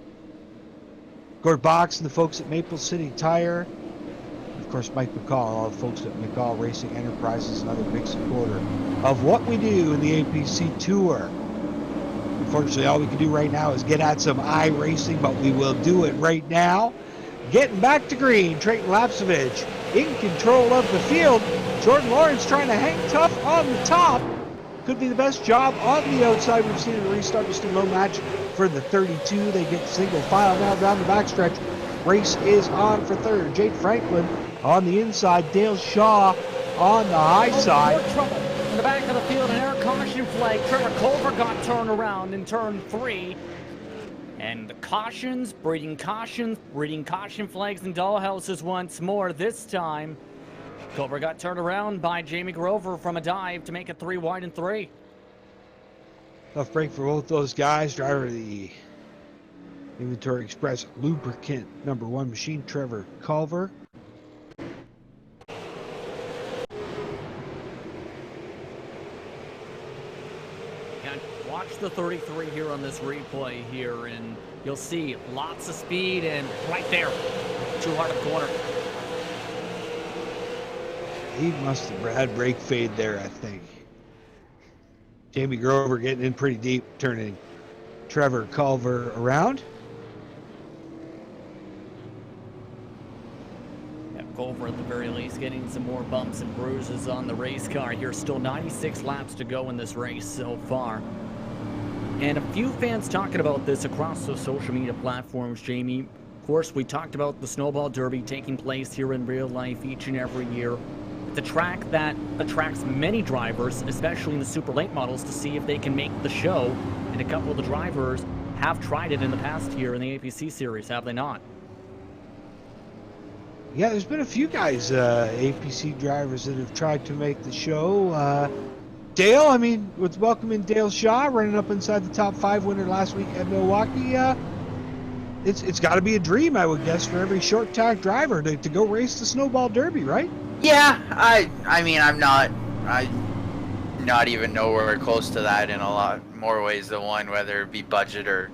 Gord Box and the folks at Maple City Tire. Of course, Mike McCall, all the folks at McCall Racing Enterprises, another big supporter of what we do in the APC Tour. Unfortunately, all we can do right now is get at some iRacing, but we will do it right now. Getting back to green, Trayton Lapsovich in control of the field. Jordan Lawrence trying to hang tough on the top. Could be the best job on the outside we've seen in the restart. Just a low match for the 32. They get single file now down the backstretch. Race is on for third. Jake Franklin on the inside. Dale Shaw on the high side. More trouble in the back of the field. An air caution flag. Trevor Culver got turned around in turn 3. And the cautions, breeding caution flags and dollhouses once more. This time, Culver got turned around by Jamie Grover from a dive to make it 3 wide and 3. Tough break for both those guys. Driver of the Inventory Express Lubricant #1 machine, Trevor Culver. And watch the 33 here on this replay here, and you'll see lots of speed and right there, too hard of corner. He must have had brake fade there, I think. Jamie Grover getting in pretty deep, turning Trevor Culver around. Yeah, Culver at the very least getting some more bumps and bruises on the race car here. Still 96 laps to go in this race so far. And a few fans talking about this across the social media platforms, Jamie. Of course, we talked about the Snowball Derby taking place here in real life each and every year. It's a track that attracts many drivers, especially in the super late models, to see if they can make the show. And a couple of the drivers have tried it in the past here in the APC series, have they not? Yeah, there's been a few guys, APC drivers, that have tried to make the show. Dale, I mean, let's welcome in Dale Shaw, running up inside the top 5 winner last week at Milwaukee. It's got to be a dream, I would guess, for every short track driver to go race the Snowball Derby, right? Yeah, I mean, I'm not even nowhere close to that in a lot more ways than one, whether it be budget or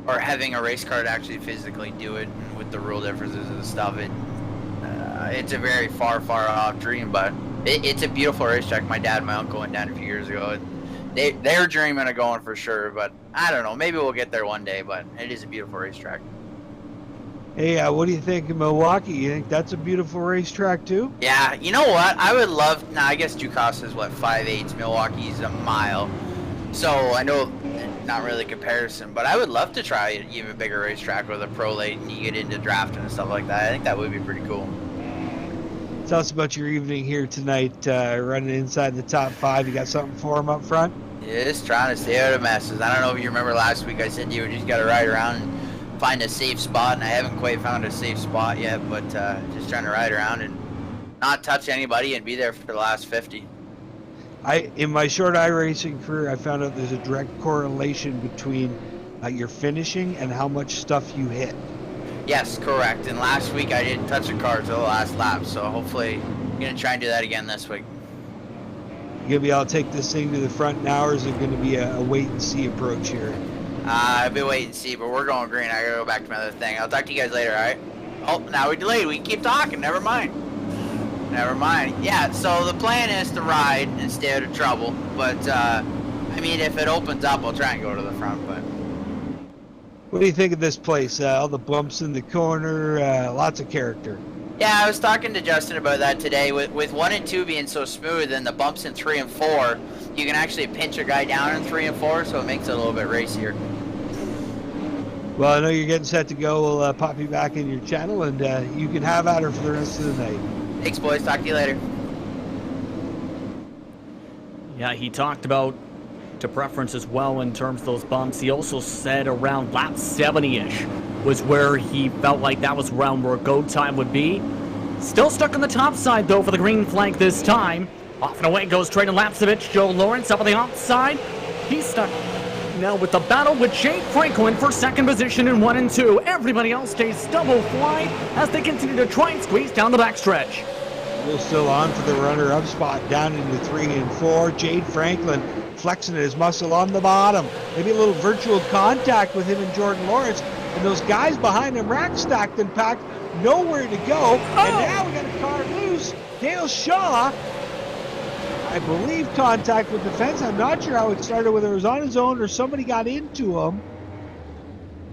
having a race car to actually physically do it, and with the rule differences and stuff. it's a very far off dream, but it's a beautiful racetrack. My dad and my uncle went down a few years ago. They're dreaming of going for sure, but I don't know. Maybe we'll get there one day, but it is a beautiful racetrack. Hey, what do you think of Milwaukee? You think that's a beautiful racetrack too? Yeah, you know what? I would love. Now, I guess Ducas is what, 5/8. Milwaukee's a mile, so I know not really comparison. But I would love to try an even bigger racetrack with a pro late and you get into drafting and stuff like that. I think that would be pretty cool. Tell us about your evening here tonight, running inside the top 5. You got something for them up front? Just trying to stay out of messes. I don't know if you remember last week I said you just got to ride around and find a safe spot, and I haven't quite found a safe spot yet, but just trying to ride around and not touch anybody and be there for the last 50. In my short iRacing career, I found out there's a direct correlation between your finishing and how much stuff you hit. Yes, correct. And last week I didn't touch a car till the last lap, so hopefully I'm going to try and do that again this week. You gonna be able to take this thing to the front now, or is it going to be a wait-and-see approach here? I've been waiting to see, but we're going green. I gotta go back to my other thing. I'll talk to you guys later, alright? Oh, now we're delayed. We can keep talking. Never mind. Never mind. Yeah, so the plan is to ride and stay out of trouble, but, I mean, if it opens up, I'll try and go to the front, but... What do you think of this place? All the bumps in the corner, lots of character. Yeah, I was talking to Justin about that today. With 1 and 2 being so smooth and the bumps in 3 and 4, you can actually pinch a guy down in 3 and 4, so it makes it a little bit racier. Well, I know you're getting set to go. We'll pop you back in your channel, and you can have at her for the rest of the night. Thanks, boys. Talk to you later. Yeah, he talked about to preference as well in terms of those bumps. He also said around lap 70-ish was where he felt like that was around where go time would be. Still stuck on the top side, though, for the green flag this time. Off and away goes Trayden Lapsevich. Joe Lawrence up on the outside. He's stuck now with the battle with Jake Franklin for second position in 1 and 2. Everybody else stays double wide as they continue to try and squeeze down the backstretch. We're still on for the runner-up spot down into 3 and 4. Jade Franklin flexing his muscle on the bottom. Maybe a little virtual contact with him and Jordan Lawrence. And those guys behind him rack stacked and packed, nowhere to go. And now we got a car loose. Dale Shaw, I believe, contact with the fence. I'm not sure how it started, whether it was on his own or somebody got into him.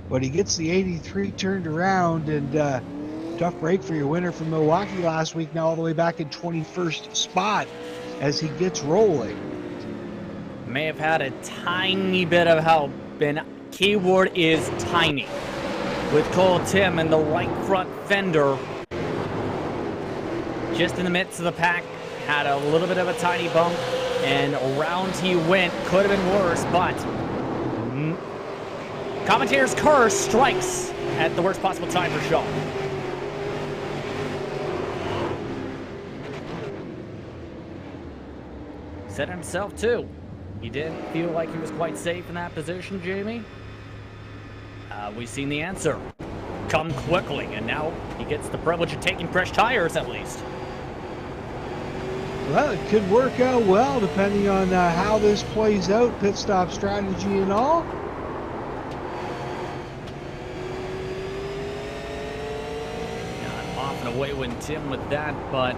But he gets the 83 turned around, and tough break for your winner from Milwaukee last week, now all the way back in 21st spot as he gets rolling. May have had a tiny bit of help, and keyword is tiny, with Cole Tim in the right front fender. Just in the midst of the pack, had a little bit of a tiny bump, and around he went. Could have been worse, but commentator's curse strikes at the worst possible time for Shaw. Said himself too. He didn't feel like he was quite safe in that position, Jamie. We've seen the answer come quickly, and now he gets the privilege of taking fresh tires at least. Well, it could work out well depending on how this plays out, pit stop strategy and all. Got off and away when Tim with that, but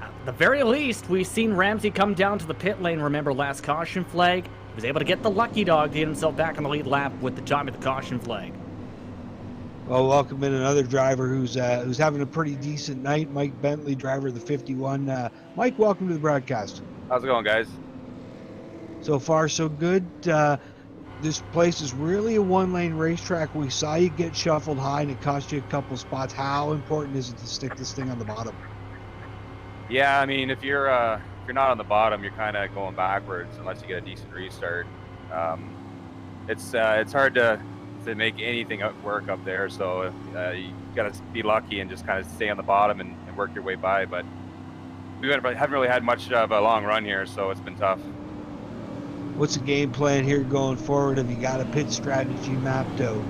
at the very least, we've seen Ramsey come down to the pit lane. Remember last caution flag? He was able to get the lucky dog to get himself back on the lead lap with the time of the caution flag. Well, welcome in another driver who's having a pretty decent night. Mike Bentley, driver of the 51. Mike, welcome to the broadcast. How's it going, guys? So far, so good. This place is really a one-lane racetrack. We saw you get shuffled high, and it cost you a couple spots. How important is it to stick this thing on the bottom? Yeah, I mean, if you're not on the bottom, you're kind of going backwards unless you get a decent restart. It's hard to make anything work up there, so you got to be lucky and just kind of stay on the bottom and work your way by. But we haven't really had much of a long run here, so it's been tough. What's the game plan here going forward? Have you got a pit strategy mapped out?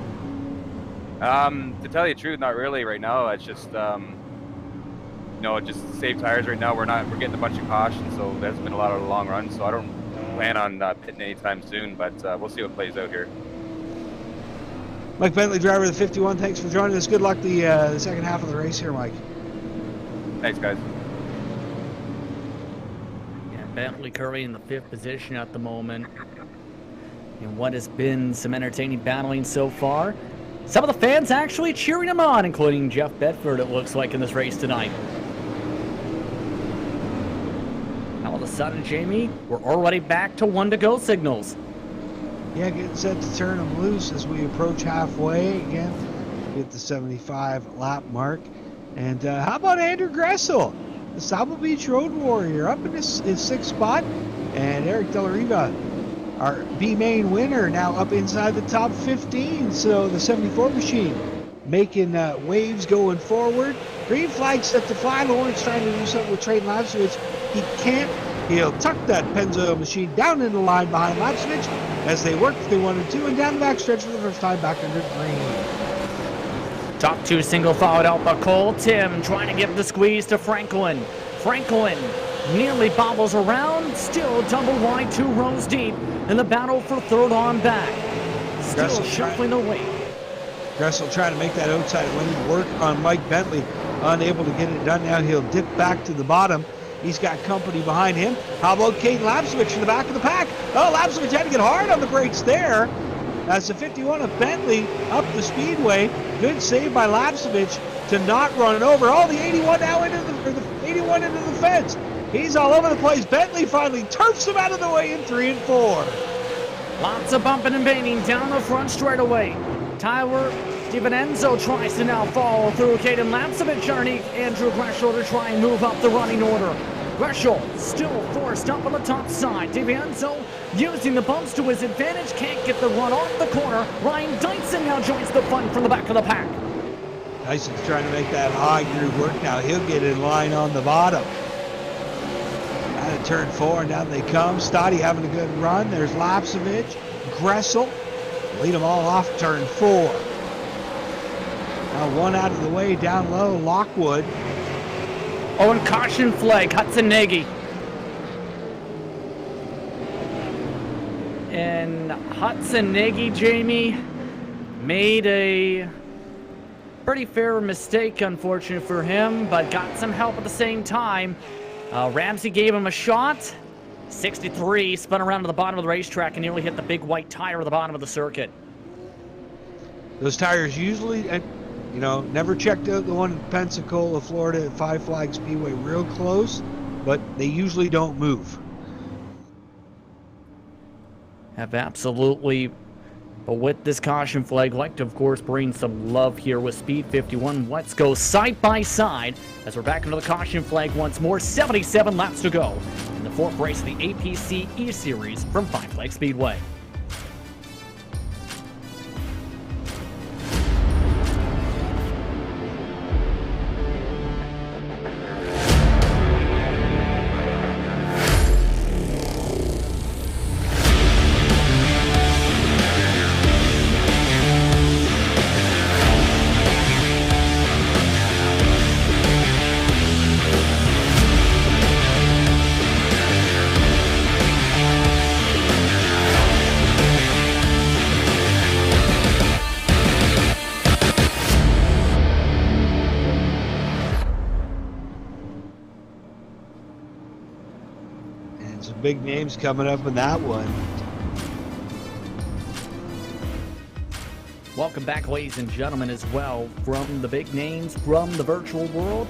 To tell you the truth, not really right now. It's just just save tires right now. We're getting a bunch of caution, so there's been a lot of long runs. So I don't plan on pitting anytime soon, but we'll see what plays out here. Mike Bentley, driver of the 51. Thanks for joining us. Good luck the second half of the race here, Mike. Thanks, guys. Yeah, Bentley Curry in the 5th position at the moment. And what has been some entertaining battling so far. Some of the fans actually cheering him on, including Jeff Bedford, it looks like, in this race tonight. All of a sudden, Jamie, we're already back to 1 to go signals. Yeah, getting set to turn them loose as we approach halfway again. Get the 75 lap mark. And how about Andrew Gressel, the Sabo Beach Road Warrior, up in his 6th spot. And Eric Delariva, our B-main winner, now up inside the top 15. So the 74 machine making waves going forward. Green flag set to fly. Lawrence trying to do something with Trey Lapsovich. He can't. He'll tuck that Pensacola machine down in the line behind Lapsovich as they work through 1 and 2 and down the backstretch for the first time back under green. Top 2 single followed out by Cole Tim, trying to give the squeeze to Franklin. Franklin nearly bobbles around, still double wide 2 rows deep in the battle for 3rd on back. Still Gressel shuffling away. Gressel trying to make that outside lane work on Mike Bentley. Unable to get it done now. He'll dip back to the bottom. He's got company behind him. How about Caden Lapsovich in the back of the pack? Oh, Lapsovich had to get hard on the brakes there. That's the 51 of Bentley up the speedway. Good save by Lapsovich to not run it over. Oh, the 81 now into the 81 into the fence. He's all over the place. Bentley finally turfs him out of the way in 3 and 4. Lots of bumping and banging down the front straightaway. Tyler DiVincenzo tries to now follow through Caden Lapsovich underneath Andrew Greshel to try and move up the running order. Greshel still forced up on the top side. DiVincenzo using the bumps to his advantage, can't get the run off the corner. Ryan Dyson now joins the fun from the back of the pack. Dyson's trying to make that high groove work now. He'll get in line on the bottom. Out of turn 4, and down they come. Stoddy having a good run. There's Lapsovich, Gressel. Lead them all off turn 4. Now 1 out of the way, down low, Lockwood. Oh, and caution flag, Hudson Nagy. And Hudson Nagy, Jamie, made a pretty fair mistake, unfortunate for him, but got some help at the same time. Ramsey gave him a shot. 63, spun around to the bottom of the racetrack and nearly hit the big white tire at the bottom of the circuit. Those tires usually, never checked out the one in Pensacola, Florida at Five Flags Speedway real close, but they usually don't move. Have absolutely, but with this caution flag, like to, of course, bring some love here with Speed 51. Let's go side by side as we're back into the caution flag once more. 77 laps to go in the 4th race of the APC eSeries from Five Flags Speedway. Big names coming up in that one. Welcome back, ladies and gentlemen, as well from the big names from the virtual world.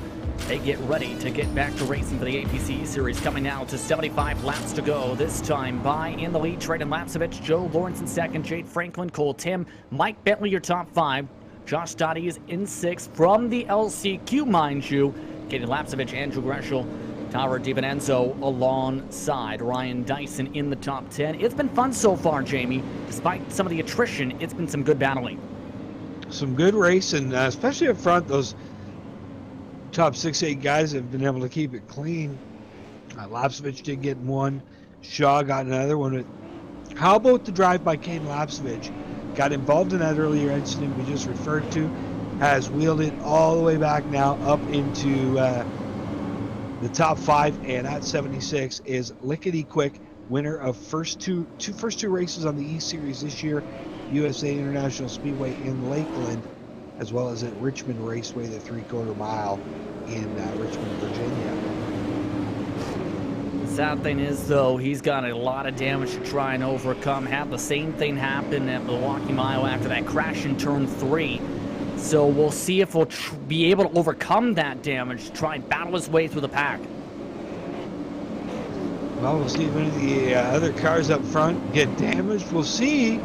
They get ready to get back to racing for the APC series, coming now to 75 laps to go. This time by in the lead, Trayden Lapsovich, Joe Lawrence in 2nd, Jade Franklin, Cole Tim, Mike Bentley, your top 5. Josh Stoddy is in 6th from the LCQ, mind you. Caden Lapsovich, Andrew Greshel, Tyler DiVincenzo alongside Ryan Dyson in the top 10. It's been fun so far, Jamie. Despite some of the attrition, it's been some good battling. Some good racing, especially up front. Those top 6-8 guys have been able to keep it clean. Lapsovich did get one. Shaw got another one. How about the drive by Caden Lapsovich? Got involved in that earlier incident we just referred to. Has wheeled it all the way back now up into the top 5, and at 76 is lickety quick, winner of first two races on the eSeries this year, USA International Speedway in Lakeland. as well as at Richmond Raceway, the 3/4 mile in Richmond, Virginia. The sad thing is, though, he's got a lot of damage to try and overcome. Had the same thing happen at Milwaukee Mile after that crash in turn 3. So we'll see if we'll be able to overcome that damage to try and battle his way through the pack. Well, we'll see if any of the other cars up front get damaged. We'll see.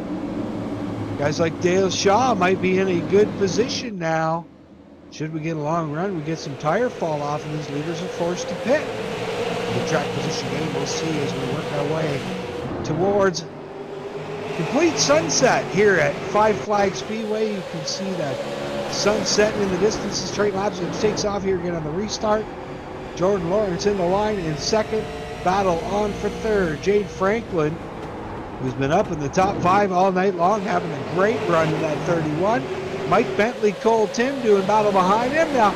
Guys like Dale Shaw might be in a good position now. Should we get a long run, we get some tire fall off, and these leaders are forced to pit. The track position game, we'll see as we work our way towards complete sunset here at Five Flags Speedway. You can see that sunset in the distance. The straight laps, it takes off here again on the restart. Jordan Lawrence in the line in second. Battle on for third. Jade Franklin, who's been up in the top 5 all night long, having a great run in that 31. Mike Bentley, Cole Tim doing battle behind him. Now,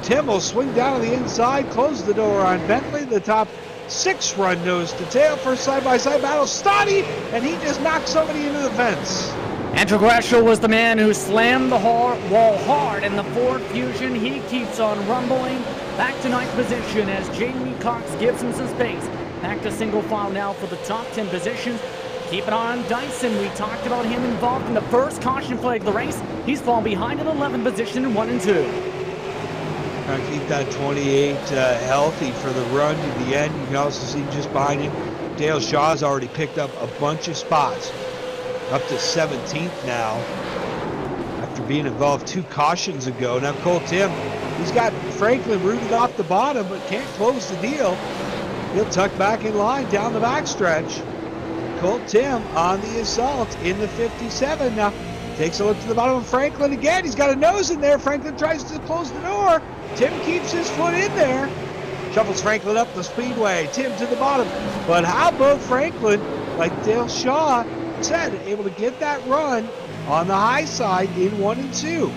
Tim will swing down to the inside, close the door on Bentley. The top 6 run nose to tail. First side-by-side battle, Stoddy, and he just knocked somebody into the fence. Andrew Greshel was the man who slammed the wall hard in the Ford Fusion. He keeps on rumbling. Back to 9th position as Jamie Cox gives him some space. Back to single file now for the top 10 positions. Keep it on Dyson. We talked about him involved in the first caution flag of the race. He's fallen behind in 11th position in 1 and 2. Trying to keep that 28 healthy for the run to the end. You can also see just behind him, Dale Shaw's already picked up a bunch of spots. Up to 17th now after being involved 2 cautions ago. Now Cole Tim, he's got Franklin rooted off the bottom but can't close the deal. He'll tuck back in line down the backstretch. Cole Tim on the assault in the 57. Now takes a look to the bottom of Franklin again. He's got a nose in there. Franklin tries to close the door. Tim keeps his foot in there. Shuffles Franklin up the speedway. Tim to the bottom. But how about Franklin, like Dale Shaw said, able to get that run on the high side in 1 and 2.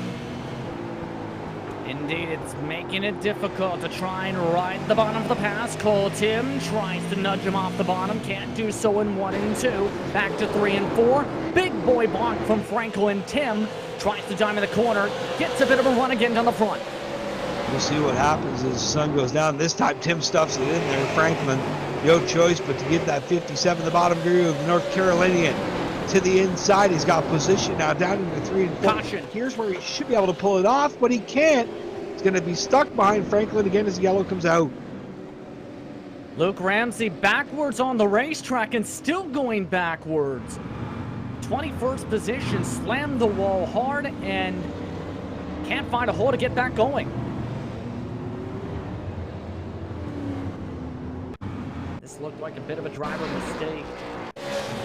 Indeed, it's making it difficult to try and ride the bottom of the pass. Cole Tim tries to nudge him off the bottom. Can't do so in 1 and 2. Back to 3 and 4. Big boy block from Franklin. Tim tries to dime in the corner. Gets a bit of a run again down the front. We'll see what happens as the sun goes down. This time Tim stuffs it in there. Franklin, no choice but to get that 57, the bottom groove of the North Carolinian to the inside. He's got position now down into 3 and 4. Caution. Here's where he should be able to pull it off, but he can't. He's going to be stuck behind Franklin again as the yellow comes out. Luke Ramsey backwards on the racetrack and still going backwards. 21st position, slammed the wall hard and can't find a hole to get back going. This looked like a bit of a driver mistake.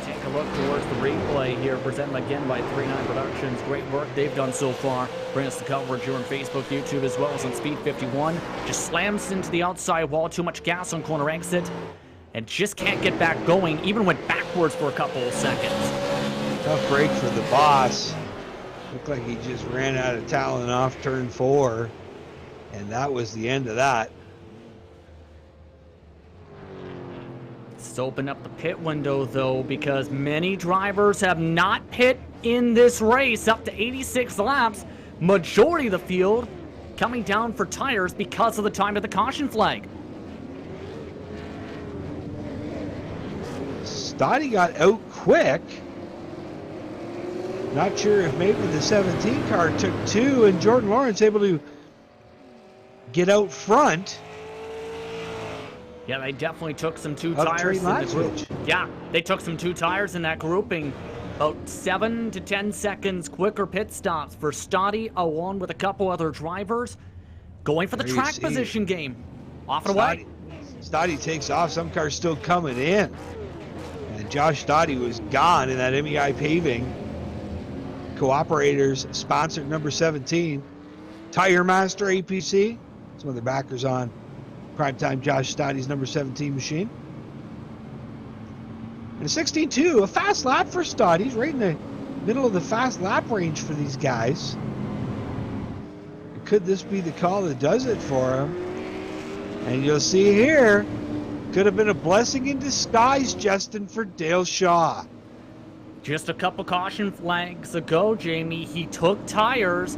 Take a look towards the replay here, presented again by 39 Productions. Great work they've done so far. Bring us the coverage here on Facebook, YouTube, as well as on Speed 51. Just slams into the outside wall, too much gas on corner exit, and just can't get back going, even went backwards for a couple of seconds. Tough break for the boss. Looked like he just ran out of talent off turn 4, and that was the end of that. Let's open up the pit window, though, because many drivers have not pit in this race up to 86 laps. Majority of the field coming down for tires because of the time of the caution flag. Stoddy got out quick. Not sure if maybe the 17 car took 2 and Jordan Lawrence able to get out front. Yeah, they definitely took some 2 tires in the group. Yeah, they took some 2 tires in that grouping. About 7 to 10 seconds quicker pit stops for Stoddy, along with a couple other drivers, going for the track position game. Off and away. Stoddy takes off. Some cars still coming in. And Josh Stoddy was gone in that MEI paving. Cooperators sponsored number 17. Tire Master APC. Some other backers on Primetime Josh Stoddy's number 17 machine. And a 16.2, a fast lap for Stoddy. He's right in the middle of the fast lap range for these guys. Could this be the call that does it for him? And you'll see here, could have been a blessing in disguise, Justin, for Dale Shaw. Just a couple caution flags ago, Jamie, he took tires.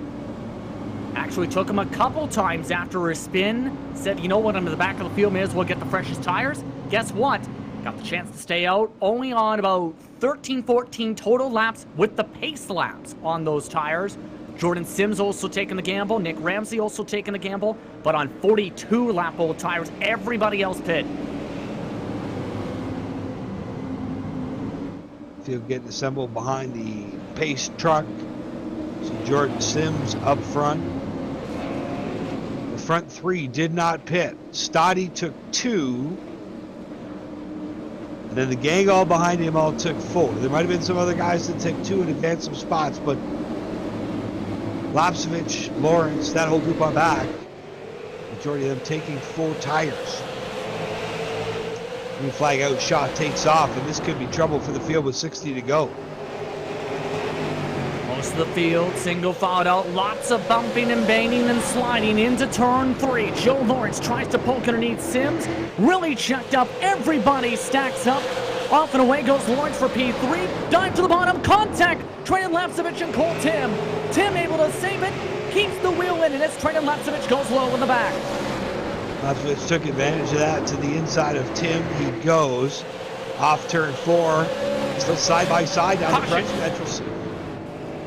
Actually took him a couple times after his spin. Said, you know what, I'm in the back of the field, may as well get the freshest tires. Guess what? Got the chance to stay out. Only on about 13, 14 total laps with the pace laps on those tires. Jordan Sims also taking the gamble. Nick Ramsey also taking the gamble. But on 42 lap old tires, everybody else pit. Field getting assembled behind the pace truck. So Jordan Sims up front. The front three did not pit. Stoddy took 2. And then the gang all behind him all took 4. There might have been some other guys that took 2 and advanced some spots, but Lapsevich, Lawrence, that whole group on back, majority of them taking 4 tires. Green flag out, shot takes off, and this could be trouble for the field with 60 to go. Most of the field, single filed out, lots of bumping and banging and sliding into turn 3. Joe Lawrence tries to poke underneath Sims, really checked up, everybody stacks up. Off and away goes Lawrence for P3, dive to the bottom, contact, Trayden Lapsevich and Cole Tim. Tim able to save it, keeps the wheel in, and as Trayden Lapsevich goes low in the back. Lapsevich took advantage of that to the inside of Tim. He goes off turn 4, still side by side down the front stretch.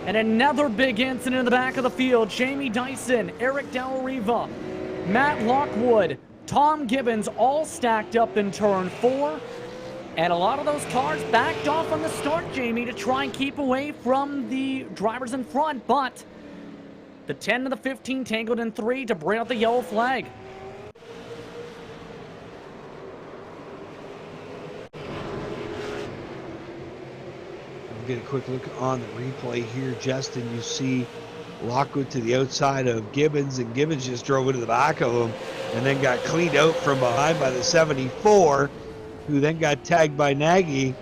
And another big incident in the back of the field. Jamie Dyson, Eric Dalriva, Matt Lockwood, Tom Gibbons all stacked up in turn 4. And a lot of those cars backed off on the start, Jamie, to try and keep away from the drivers in front. But the 10 and the 15 tangled in 3 to bring out the yellow flag. Get a quick look on the replay here, Justin. You see Lockwood to the outside of Gibbons, and Gibbons just drove into the back of him and then got cleaned out from behind by the 74, who then got tagged by Nagy.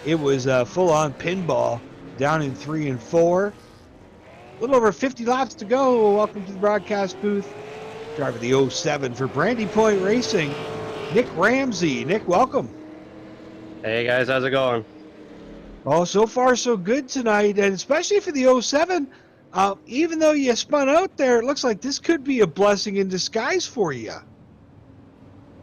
It was a full-on pinball down in 3 and 4. A little over 50 laps to go. Welcome to the broadcast booth. Driver the 07 for Brandy Point Racing, Nick Ramsey. Nick, welcome. Hey guys, how's it going? Oh, so far so good tonight, and especially for the 07, even though you spun out there, it looks like this could be a blessing in disguise for you.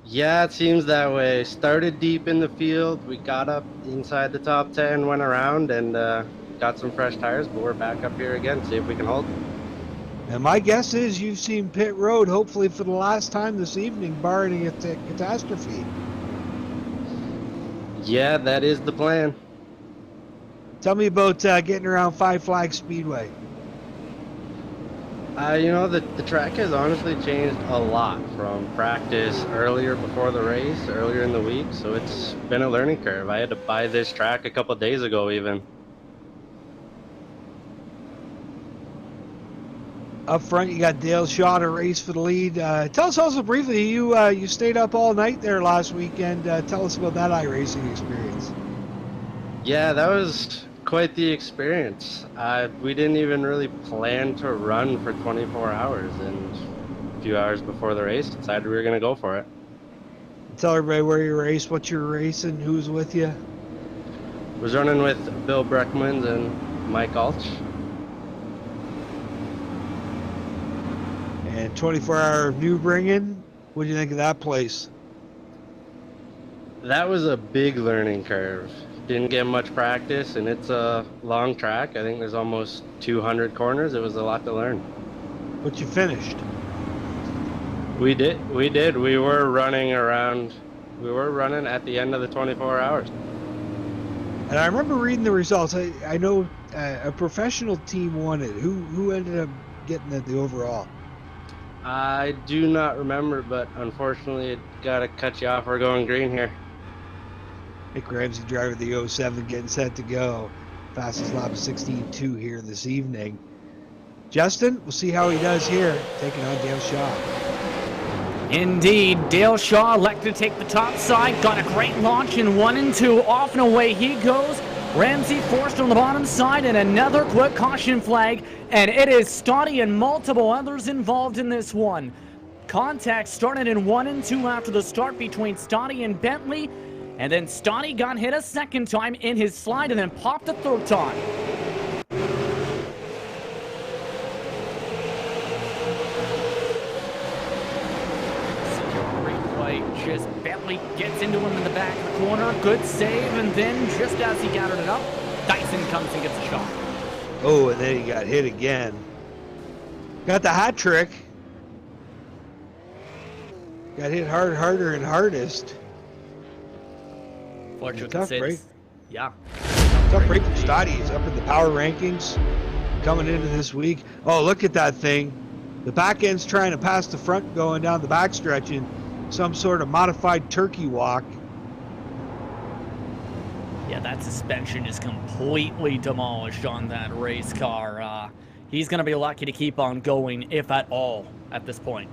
Yeah, it seems that way. Started deep in the field. We got up inside the top 10, went around, and got some fresh tires, but we're back up here again, see if we can hold. And my guess is you've seen pit road, hopefully for the last time this evening, barring a catastrophe. Yeah, that is the plan. Tell me about getting around Five Flags Speedway. You know, the track has honestly changed a lot from practice earlier before the race, earlier in the week, so it's been a learning curve. I had to buy this track a couple days ago even. Up front, you got Dale Shaw to race for the lead. Tell us also briefly, you stayed up all night there last weekend. Tell us about that iRacing experience. Yeah, that was quite the experience. We didn't even really plan to run for 24 hours, and a few hours before the race decided we were going to go for it. Tell everybody where you race, what you're racing, who's with you. Was running with Bill Breckmans and Mike Alch. And 24-hour New Bringing, what do you think of that place? That was a big learning curve. Didn't get much practice, and it's a long track. I think there's almost 200 corners. It was a lot to learn. But you finished. We did. We were running around. We were running at the end of the 24 hours. And I remember reading the results. I know a professional team won it. Who ended up getting the overall? I do not remember, but unfortunately, it got to cut you off. We're going green here. Nick Ramsey, driver of the 07, getting set to go. Fastest lap of 16.2 here this evening. Justin, we'll see how he does here, taking on Dale Shaw. Indeed, Dale Shaw elected to take the top side, got a great launch in 1 and 2, off and away he goes. Ramsey forced on the bottom side, and another quick caution flag, and it is Stoddy and multiple others involved in this one. Contact started in 1 and 2 after the start between Stoddy and Bentley, And then Stotty got hit a second time in his slide and then popped a third time. Just Bentley gets into him in the back of the corner. Good save, and then just as he gathered it up, Dyson comes and gets a shot. Oh, and then he got hit again. Got the hat trick. Got hit harder, and hardest. Fortunate Tough break. Yeah. Tough break for Stotty. He's up in the power rankings coming into this week. Oh, look at that thing. The back end's trying to pass the front going down the backstretch in some sort of modified turkey walk. Yeah, that suspension is completely demolished on that race car. He's going to be lucky to keep on going, if at all, at this point.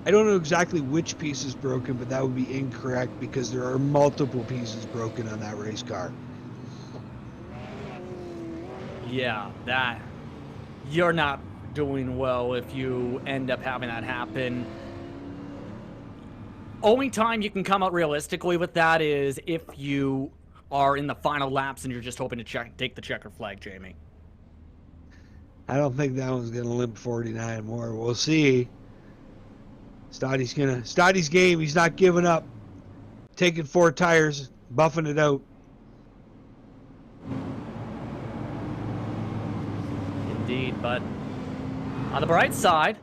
I don't know exactly which piece is broken, but that would be incorrect because there are multiple pieces broken on that race car. Yeah, you're not doing well if you end up having that happen. Only time you can come out realistically with that is if you are in the final laps and you're just hoping to take the checker flag, Jamie. I don't think that one's going to limp 49 more. We'll see. Stotty's game. He's not giving up. Taking 4 tires, buffing it out. Indeed, but on the bright side,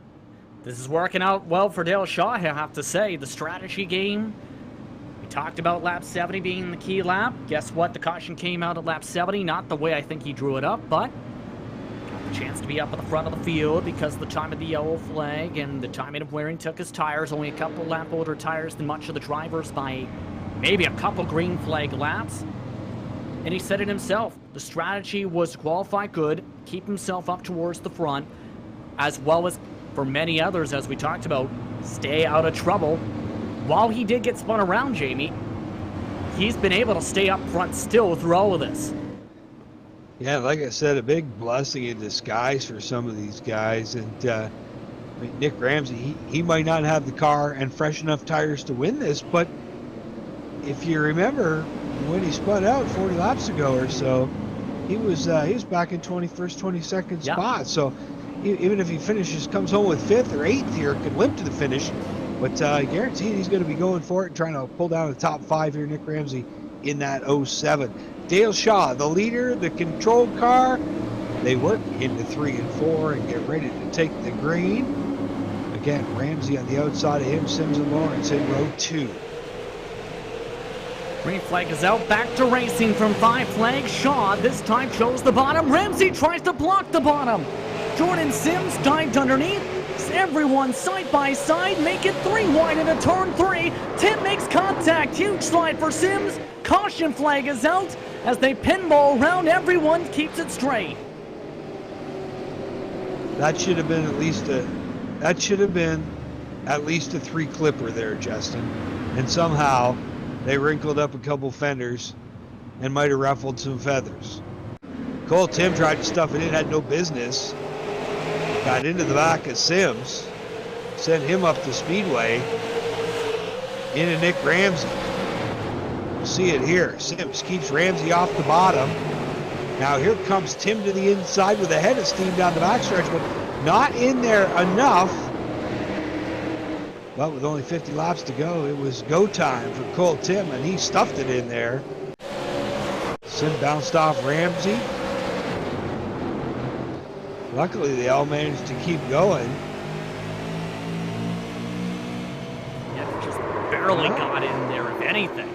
this is working out well for Dale Shaw, I have to say. The strategy game, we talked about lap 70 being the key lap. Guess what? The caution came out at lap 70. Not the way I think he drew it up, but got the chance to be up at the front of the field because of the time of the yellow flag and the timing of where he took his tires. Only a couple lap older tires than much of the drivers by maybe a couple green flag laps. And he said it himself. The strategy was to qualify good, keep himself up towards the front, as well as for many others, as we talked about, stay out of trouble. While he did get spun around, Jamie, he's been able to stay up front still through all of this. Yeah, like I said, a big blessing in disguise for some of these guys. And I mean, Nick Ramsey, he might not have the car and fresh enough tires to win this, but if you remember when he spun out 40 laps ago or so, he was back in 21st, 22nd spot. So even if he comes home with 5th or 8th here, could limp to the finish. But guaranteed he's going to be going for it and trying to pull down the top 5 here, Nick Ramsey, in that 07. Dale Shaw, the leader, the controlled car. They work into 3 and 4 and get ready to take the green. Again, Ramsey on the outside of him, Sims and Lawrence in row 2. Green flag is out, back to racing from Five Flags. Shaw this time chose the bottom. Ramsey tries to block the bottom. Jordan Sims dived underneath. Everyone side by side, make it 3 wide into turn 3. Tim makes contact, huge slide for Sims. Caution flag is out as they pinball around. Everyone keeps it straight. That should have been at least a 3 clipper there, Justin. And somehow they wrinkled up a couple fenders and might have ruffled some feathers. Cole Tim tried to stuff it in, had no business. Got into the back of Sims, sent him up the speedway, into Nick Ramsey. You'll see it here. Sims keeps Ramsey off the bottom. Now here comes Tim to the inside with a head of steam down the backstretch, but not in there enough. But with only 50 laps to go, it was go time for Cole Tim, and he stuffed it in there. Sim bounced off Ramsey. Luckily, they all managed to keep going. Yeah, just barely got in there, if anything.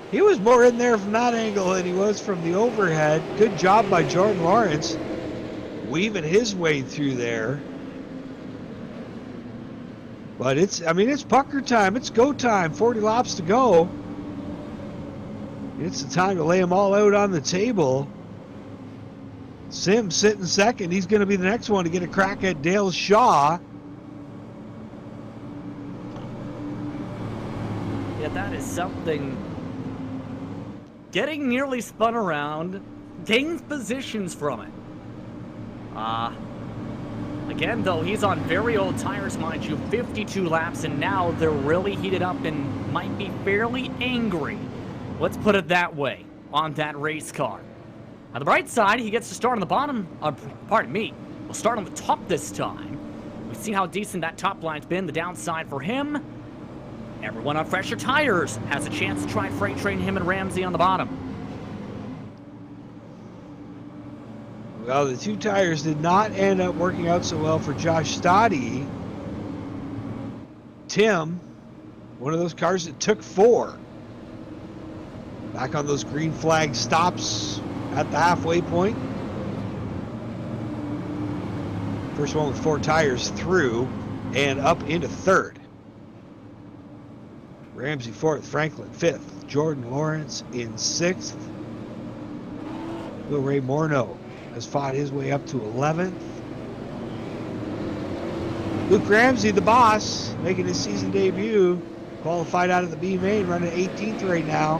He was more in there from that angle than he was from the overhead. Good job by Jordan Lawrence, weaving his way through there. But it's pucker time. It's go time. 40 laps to go. It's the time to lay them all out on the table. Sims sitting second. He's going to be the next one to get a crack at Dale Shaw. Yeah, that is something. Getting nearly spun around, gains positions from it. Again, though, he's on very old tires, mind you, 52 laps, and now they're really heated up and might be fairly angry. Let's put it that way on that race car. On the bright side, he gets to start on the bottom. Pardon me. We'll start on the top this time. We've seen how decent that top line's been. The downside for him, everyone on fresher tires has a chance to try and freight train him and Ramsey on the bottom. Well, the two tires did not end up working out so well for Josh Stoddy. Tim, one of those cars that took 4. Back on those green flag stops at the halfway point. First one with 4 tires through and up into 3rd. Ramsey 4th, Franklin 5th, Jordan Lawrence in 6th. Will Ray Morneau has fought his way up to 11th. Luke Ramsey, the boss, making his season debut. Qualified out of the B main, running 18th right now.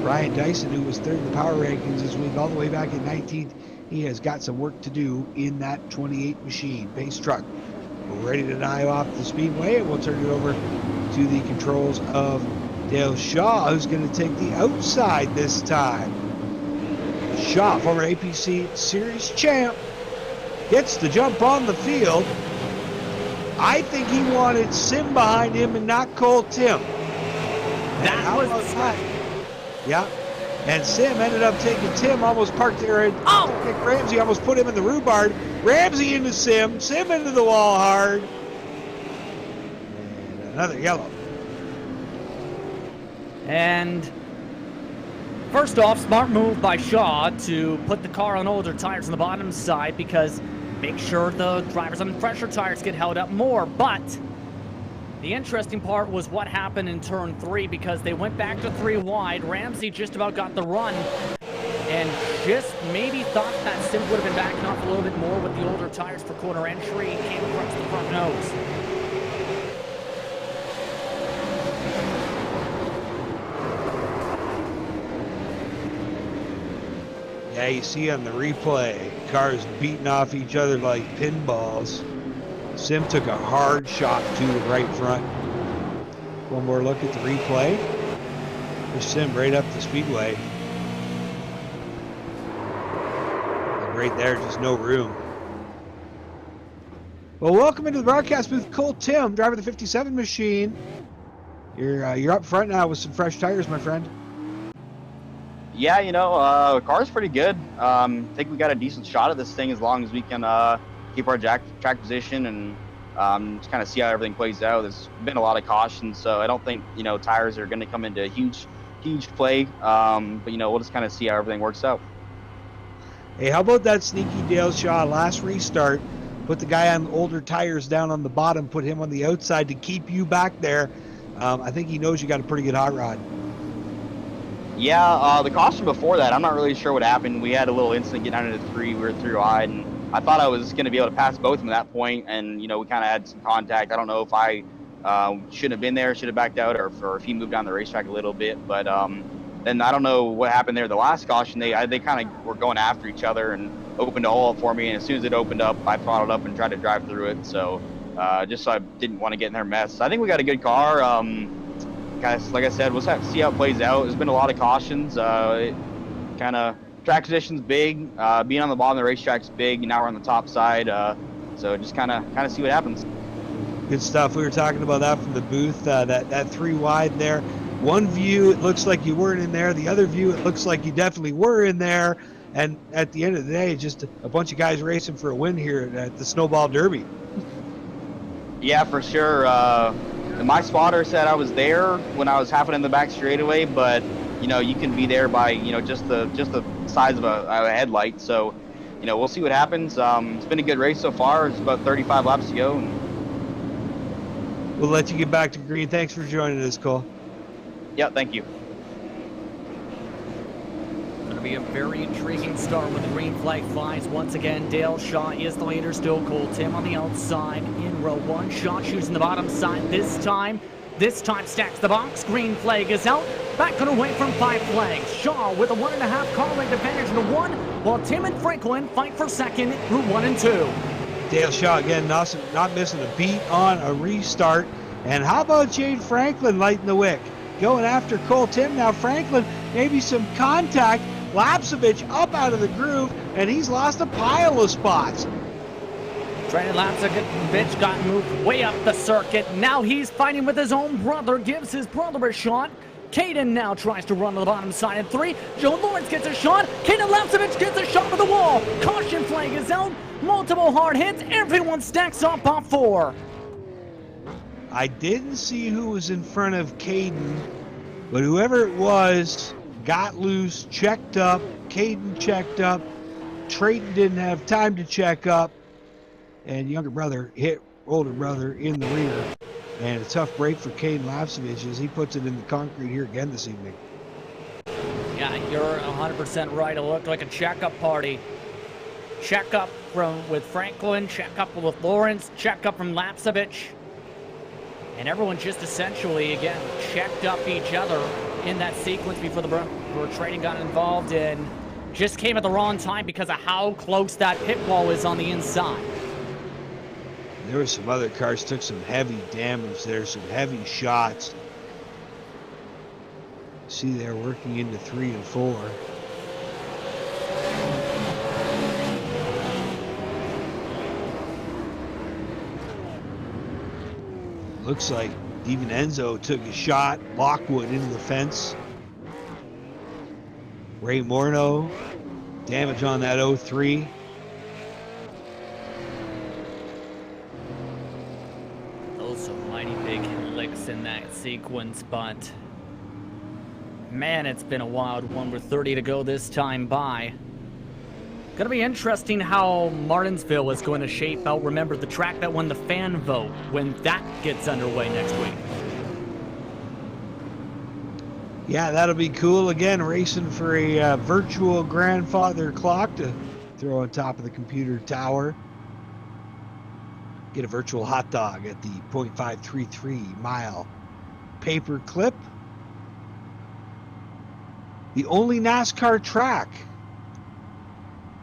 Ryan Dyson, who was 3rd in the power rankings this week, all the way back in 19th. He has got some work to do in that 28 machine. Pace truck. We're ready to dive off the speedway, and we'll turn it over to the controls of Dale Shaw, who's going to take the outside this time. Shaw, former APC Series champ, gets the jump on the field. I think he wanted Sim behind him and not Cole Tim. That was that? Yeah. And Sim ended up taking Tim, almost parked there. And Ramsey almost put him in the rhubarb. Ramsey into Sim. Sim into the wall hard. And another yellow. And first off, smart move by Shaw to put the car on older tires on the bottom side, because make sure the drivers on fresher tires get held up more. But the interesting part was what happened in turn 3, because they went back to 3 wide. Ramsey just about got the run and just maybe thought that Sim would have been backing off a little bit more with the older tires for corner entry. Came across the front nose. Yeah, you see on the replay, cars beating off each other like pinballs. Sim took a hard shot to the right front. One more look at the replay. There's Sim right up the speedway. And right there, just no room. Well, welcome into the broadcast booth, Cole Tim, driver of the 57 machine. You're up front now with some fresh tires, my friend. Yeah, the car's pretty good. I think we got a decent shot at this thing as long as we can keep our track position and just kind of see how everything plays out. There's been a lot of caution, so I don't think tires are going to come into huge play. But we'll just kind of see how everything works out. Hey, how about that sneaky Dale Shaw last restart? Put the guy on older tires down on the bottom, put him on the outside to keep you back there. I think he knows you got a pretty good hot rod. Yeah, the caution before that, I'm not really sure what happened. We had a little incident getting out of the 3. We were 3 wide, and I thought I was going to be able to pass both of them at that point, and we kind of had some contact. I don't know if I shouldn't have been there, should have backed out, or if he moved down the racetrack a little bit. But then I don't know what happened there. The last caution, they kind of were going after each other and opened a hole up for me, and as soon as it opened up, I throttled up and tried to drive through it. So just so I didn't want to get in their mess. I think we got a good car. Guys, like I said, we'll have to see how it plays out. There's been a lot of cautions. Kind of track position's big. Being on the bottom of the racetrack's big. Now we're on the top side. So just kind of see what happens. Good stuff. We were talking about that from the booth. That 3 wide there. One view, it looks like you weren't in there. The other view, it looks like you definitely were in there. And at the end of the day, just a bunch of guys racing for a win here at the Snowball Derby. Yeah, for sure. My spotter said I was there when I was halfing in the back straightaway, but you can be there by just the size of a headlight. So we'll see what happens. It's been a good race so far. It's about 35 laps to go. We'll let you get back to green. Thanks for joining us, Cole. Yeah, thank you. Going to be a very intriguing start when the green flag flies. Once again, Dale Shaw is the leader still. Cole Tim on the outside in row 1. Shaw choosing the bottom side this time. This time stacks the box. Green flag is out. Back and away from Five Flags. Shaw with a 1.5 car length advantage in the 1, while Tim and Franklin fight for second through 1 and 2. Dale Shaw again, not missing a beat on a restart. And how about Jade Franklin lighting the wick? Going after Cole Tim. Now Franklin, maybe some contact. Lapsevich up out of the groove, and he's lost a pile of spots. Brandon Lapsevich got moved way up the circuit. Now he's fighting with his own brother, gives his brother a shot. Caden now tries to run to the bottom side in 3. Joe Lawrence gets a shot. Caden Lapsevich gets a shot to the wall. Caution flag is out. Multiple hard hits. Everyone stacks up on 4. I didn't see who was in front of Caden, but whoever it was got loose, checked up. Caden checked up. Trayton didn't have time to check up. And younger brother hit older brother in the rear. And a tough break for Caden Lapsevich as he puts it in the concrete here again this evening. Yeah, you're 100% right. It looked like a checkup party. Checkup with Franklin, checkup with Lawrence, checkup from Lapsevich. And everyone just essentially, again, checked up each other in that sequence before Trayton got involved, and just came at the wrong time because of how close that pit wall is on the inside. There were some other cars took some heavy damage there, some heavy shots. See, they're working into 3 and 4. Looks like even Enzo took a shot. Lockwood into the fence. Ray Morneau, damage on that 03. Those are mighty big licks in that sequence, but man, it's been a wild one with 30 to go this time by. Gonna be interesting how Martinsville is going to shape out. Remember, the track that won the fan vote when that gets underway next week. Yeah, that'll be cool. Again, racing for a virtual grandfather clock to throw on top of the computer tower. Get a virtual hot dog at the 0.533 mile paper clip. The only NASCAR track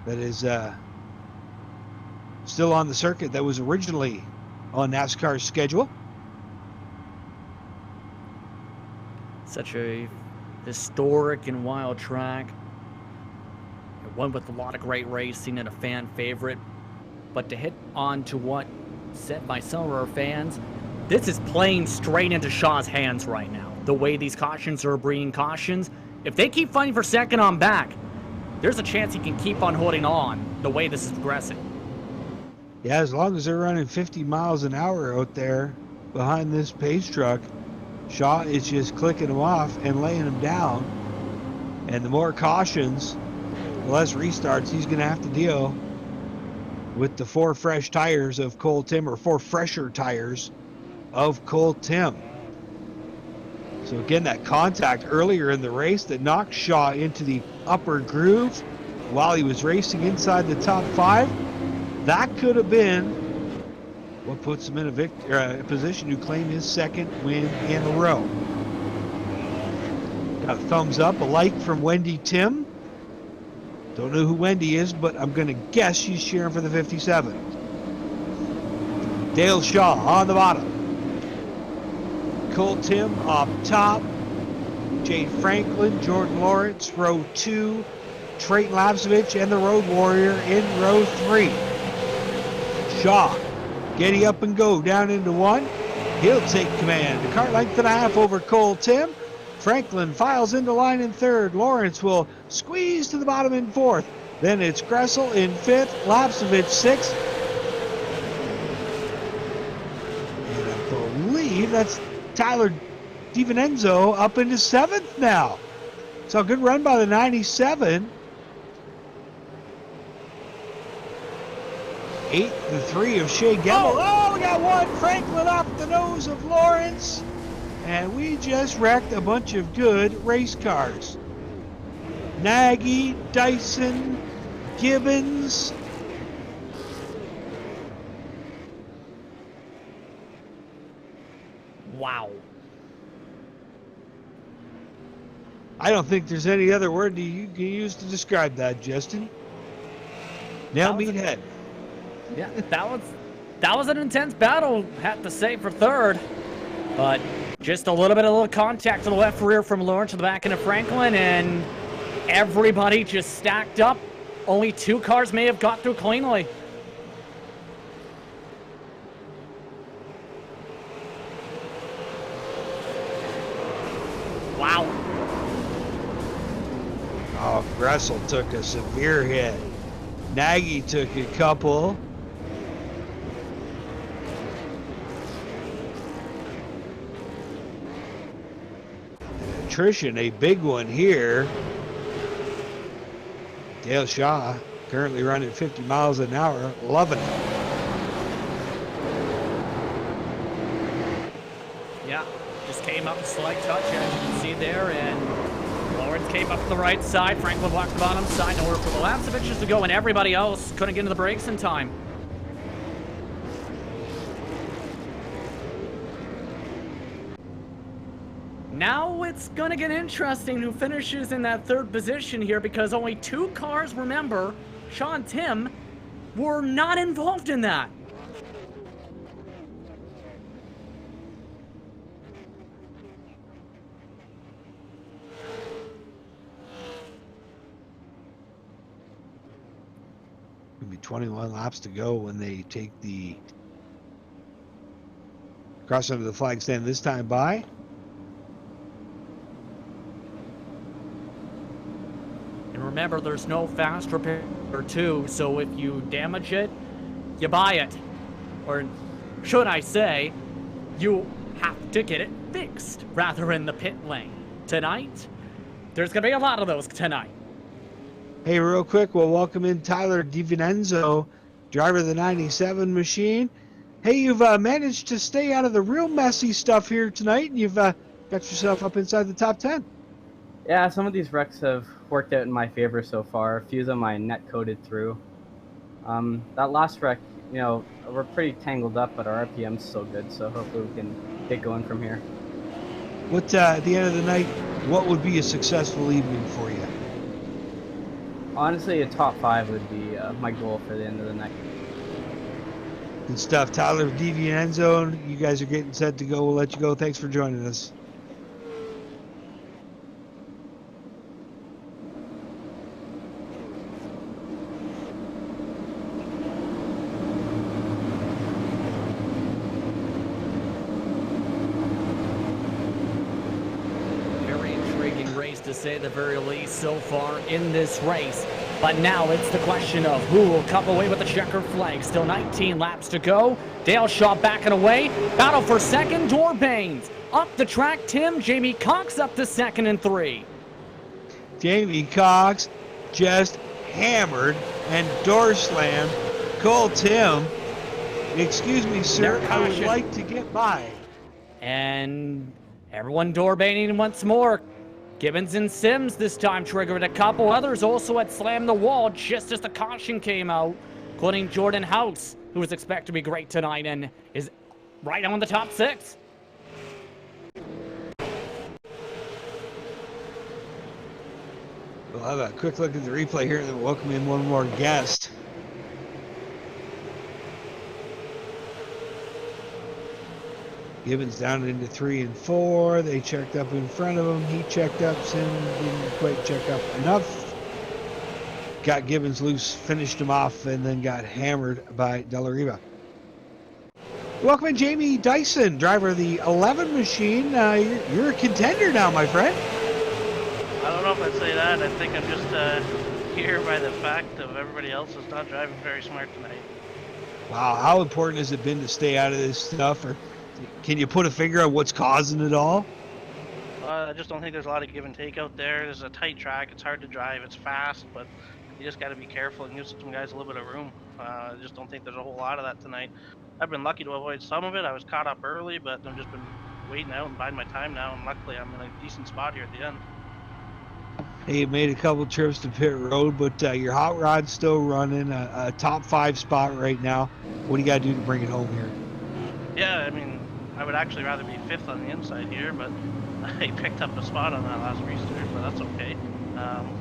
that is still on the circuit that was originally on NASCAR's schedule. Such a historic and wild track. One with a lot of great racing and a fan favorite. But to hit on to what said by some of our fans, this is playing straight into Shaw's hands right now. The way these cautions are bringing cautions. If they keep fighting for second on back, there's a chance he can keep on holding on the way this is progressing. Yeah, as long as they're running 50 miles an hour out there behind this pace truck, Shaw is just clicking them off and laying them down. And the more cautions, the less restarts he's going to have to deal with the 4 fresh tires of Cole Tim, or 4 fresher tires of Cole Tim. So again, that contact earlier in the race that knocked Shaw into the upper groove while he was racing inside the top 5, that could have been what puts him in a position to claim his second win in a row. Got a thumbs up, a like from Wendy Tim. Don't know who Wendy is, but I'm going to guess she's cheering for the 57. Dale Shaw on the bottom. Cole Tim up top. Jade Franklin, Jordan Lawrence, row 2. Trayton Lapsevich and the Road Warrior in row 3. Shaw, getting up and go down into 1. He'll take command. A car length and a half over Cole Tim. Franklin files into line in 3rd. Lawrence will squeeze to the bottom in 4th. Then it's Gressel in 5th. Lapsevich 6th. And I believe that's Tyler DiVincenzo up into 7th now. So a good run by the 97. 8th, the 3 of Shea Gemmel. Oh, we got one. Franklin off the nose of Lawrence. And we just wrecked a bunch of good race cars. Nagy, Dyson, Gibbons. Wow. I don't think there's any other word you can use to describe that, Justin. Now meathead. Yeah, that was an intense battle, have to say, for third. But just a little contact to the left rear from Lawrence to the back end of Franklin, and everybody just stacked up. Only 2 cars may have got through cleanly. Wow. Oh, Gressel took a severe hit. Nagy took a couple. Attrition, a big one here. Dale Shaw currently running 50 miles an hour, loving it. Yeah, just came up a slight touch, as you can see there, and Lawrence came up to the right side. Franklin blocked the bottom side, nowhere for the laps of inches to go, and everybody else couldn't get into the brakes in time. Now it's gonna get interesting who finishes in that third position here, because only 2 cars, remember, Sean and Tim, were not involved in that. It'll be 21 laps to go when they take the cross under the flag stand this time by. And remember, there's no fast repair too, so if you damage it, you buy it. Or should I say, you have to get it fixed rather in the pit lane. Tonight, there's gonna be a lot of those tonight. Hey, real quick, we'll welcome in Tyler DiVincenzo, driver of the 97 machine. Hey, you've managed to stay out of the real messy stuff here tonight, and you've got yourself up inside the top 10. Yeah, some of these wrecks have worked out in my favor so far. A few of them I net coded through. That last wreck, you know, we're pretty tangled up, but our RPM's so good, so hopefully we can get going from here. What, at the end of the night, what would be a successful evening for you? Honestly, a top 5 would be my goal for the end of the night. Good stuff. Tyler DiVincenzo, you guys are getting set to go. We'll let you go. Thanks for joining us. To say the very least so far in this race. But now it's the question of who will come away with the checkered flag. Still 19 laps to go. Dale Shaw backing away. Battle for second, Dorbanes. Up the track, Tim. Jamie Cox up to second and 3. Jamie Cox just hammered and door slammed Cole Tim. Excuse me, sir, I would like to get by. And everyone Dorbaning once more. Gibbons and Sims this time triggered. A couple others also had slammed the wall just as the caution came out, including Jordan House, who is expected to be great tonight and is right on the top 6. We'll have a quick look at the replay here and then we'll welcome in one more guest. Gibbons down into 3 and 4. They checked up in front of him. He checked up. Sim didn't quite check up enough. Got Gibbons loose, finished him off, and then got hammered by De La Riva. Welcome in Jamie Dyson, driver of the 11 machine. You're a contender now, my friend. I don't know if I'd say that. I think I'm just here by the fact of everybody else is not driving very smart tonight. Wow, how important has it been to stay out of this stuff? Or can you put a finger on what's causing it all? I just don't think there's a lot of give and take out there. There's a tight track. It's hard to drive. It's fast, but you just got to be careful and give some guys a little bit of room. I just don't think there's a whole lot of that tonight. I've been lucky to avoid some of it. I was caught up early, but I've just been waiting out and biding my time now, and luckily I'm in a decent spot here at the end. Hey, you made a couple trips to pit road, but your hot rod's still running, a top 5 spot right now. What do you got to do to bring it home here? Yeah, I mean, I would actually rather be 5th on the inside here, but I picked up a spot on that last restart, but that's okay.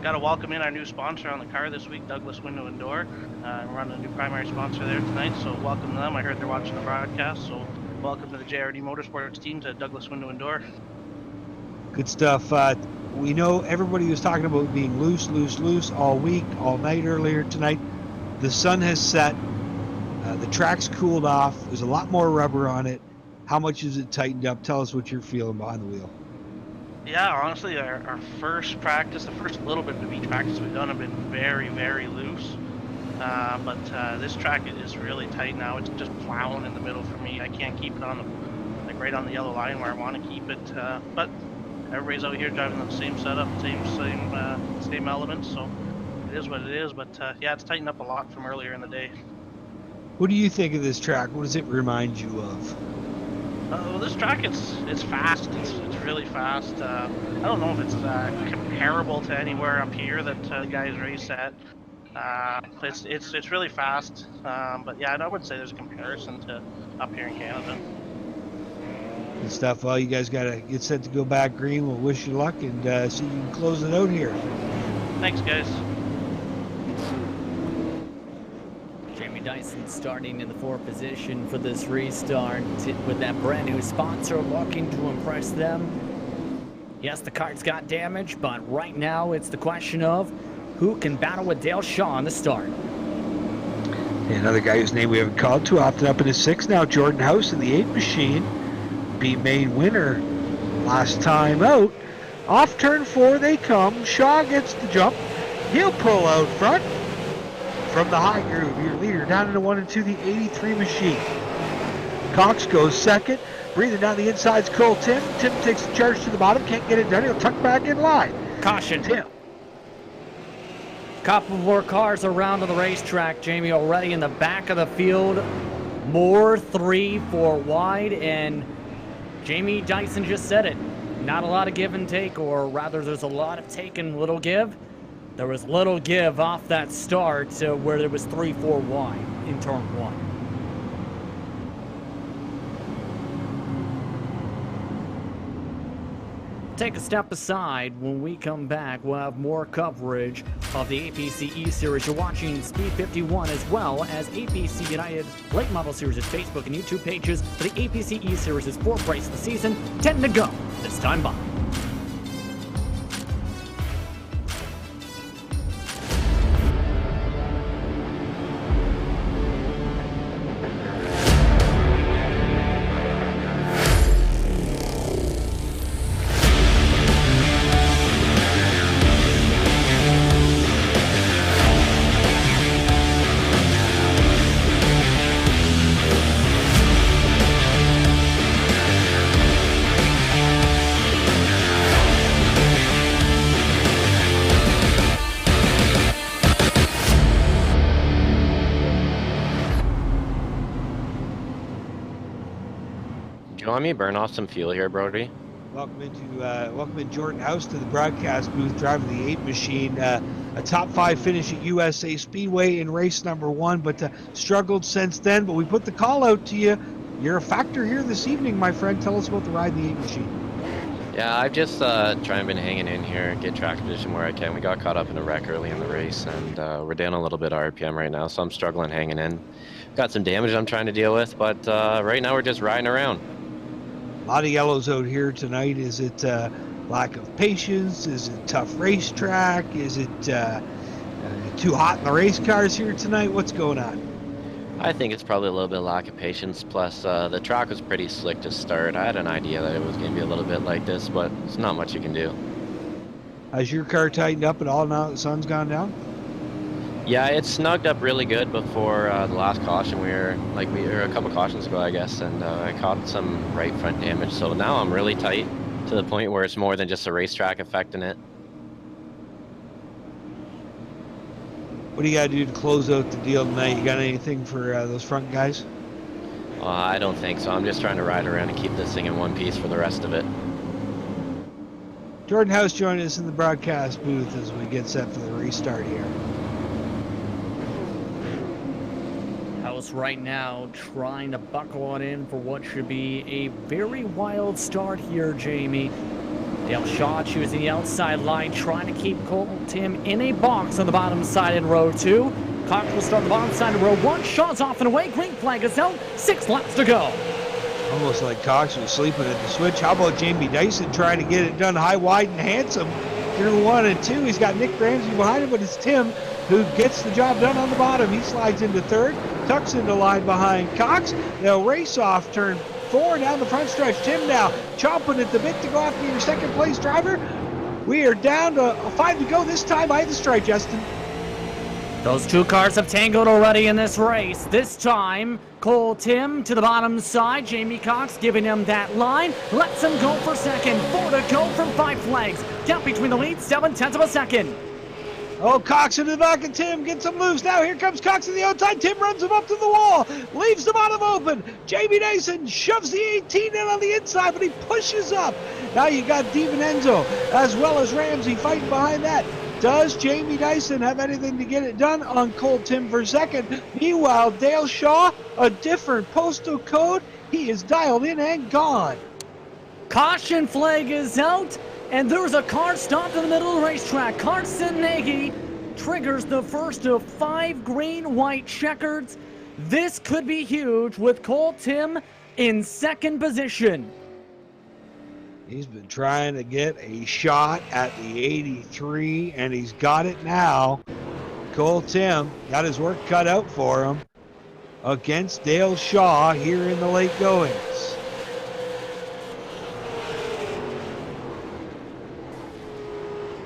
Got to welcome in our new sponsor on the car this week, Douglas Window and Door. We're running a new primary sponsor there tonight, so welcome them. I heard they're watching the broadcast, so welcome to the JRD Motorsports team, to Douglas Window and Door. Good stuff. We know everybody was talking about being loose all week, all night earlier tonight. The sun has set. The track's cooled off. There's a lot more rubber on it. How much is it tightened up? Tell us what you're feeling behind the wheel. Yeah, honestly, our first practice, the first little bit of each practice we've done have been very, very loose. But this track is really tight now. It's just plowing in the middle for me. I can't keep it on right on the yellow line where I want to keep it. But everybody's out here driving the same setup, same elements, so it is what it is. But yeah, it's tightened up a lot from earlier in the day. What do you think of this track? What does it remind you of? Well, this track, it's fast. It's really fast. I don't know if it's comparable to anywhere up here that the guys race at. It's really fast. But yeah, I would say there's a comparison to up here in Canada. Good stuff. Well, you guys got to get set to go back green. We'll wish you luck and see if you can close it out here. Thanks, guys. Jamie Dyson starting in the 4th position for this restart with that brand new sponsor looking to impress them. Yes, the car's got damage, but right now it's the question of who can battle with Dale Shaw on the start. And another guy whose name we haven't called too often up in his 6 now, Jordan House in the 8 machine. Beat main winner last time out. Off turn 4 they come. Shaw gets the jump. He'll pull out front. From the high groove, your leader down into 1 and 2, the 83 machine. Cox goes second. Breathing down the inside's Cole Tim. Tim takes the charge to the bottom. Can't get it done. He'll tuck back in line. Caution. Tim. Couple more cars around to the racetrack, Jamie, already in the back of the field. More 3-4 wide, and Jamie Dyson just said it. Not a lot of give and take, or rather there's a lot of take and little give. There was little give off that start where there was 3-4 wide in turn 1. Take a step aside. When we come back, we'll have more coverage of the APC eSeries. You're watching Speed 51 as well as APC United Late Model Series' Facebook and YouTube pages for the APC eSeries' 4th race of the season. 10 to go this time by. Let me burn off some fuel here, Brody. Welcome in Jordan House to the broadcast booth, driving the 8 machine. A top 5 finish at USA Speedway in race number 1, but struggled since then. But we put the call out to you. You're a factor here this evening, my friend. Tell us about the ride in the 8 machine. Yeah, I've just been hanging in here, get track position where I can. We got caught up in a wreck early in the race, and we're down a little bit of RPM right now, so I'm struggling hanging in. Got some damage I'm trying to deal with, but right now we're just riding around. A lot of yellows out here tonight. Is it lack of patience? Is it tough racetrack? Is it too hot in the race cars here tonight? What's going on? I think it's probably a little bit lack of patience, plus the track was pretty slick to start. I had an idea that it was going to be a little bit like this, but it's not much you can do. Has your car tightened up at all now that the sun's gone down? Yeah, it snugged up really good before the last caution. We were a couple cautions ago, I guess, and I caught some right front damage. So now I'm really tight to the point where it's more than just a racetrack affecting it. What do you got to do to close out the deal tonight? You got anything for those front guys? I don't think so. I'm just trying to ride around and keep this thing in one piece for the rest of it. Jordan House joining us in the broadcast booth as we get set for the restart here. House right now trying to buckle on in for what should be a very wild start here, Jamie. Dale Shaw choosing the outside line, trying to keep Cole Tim in a box on the bottom side in row 2. Cox will start the bottom side in row 1. Shaw's off and away. Green flag is out. 6 laps to go. Almost like Cox was sleeping at the switch. How about Jamie Dyson trying to get it done high, wide, and handsome through 1 and 2? He's got Nick Ramsey behind him, but it's Tim who gets the job done on the bottom. He slides into 3rd, tucks into line behind Cox. They'll race off turn 4 down the front stretch. Tim now chomping at the bit to go after your second place driver. We are down to 5 to go this time by the stripe, Justin. Those 2 cars have tangled already in this race. This time, Cole Tim to the bottom side. Jamie Cox giving him that line. Lets him go for second. 4 to go from Five Flags. Gap between the lead, 7/10 of a second. Oh, Cox into the back of Tim, gets him loose. Now here comes Cox to the outside. Tim runs him up to the wall, leaves the bottom open. Jamie Dyson shoves the 18 in on the inside, but he pushes up. Now you got DiVincenzo as well as Ramsey fighting behind that. Does Jamie Dyson have anything to get it done on Cole Tim for second? Meanwhile, Dale Shaw, a different postal code. He is dialed in and gone. Caution flag is out, and there's a car stopped in the middle of the racetrack. Carson Nagy triggers the first of 5 green-white checkers. This could be huge with Cole Tim in second position. He's been trying to get a shot at the 83, and he's got it now. Cole Tim got his work cut out for him against Dale Shaw here in the late goings.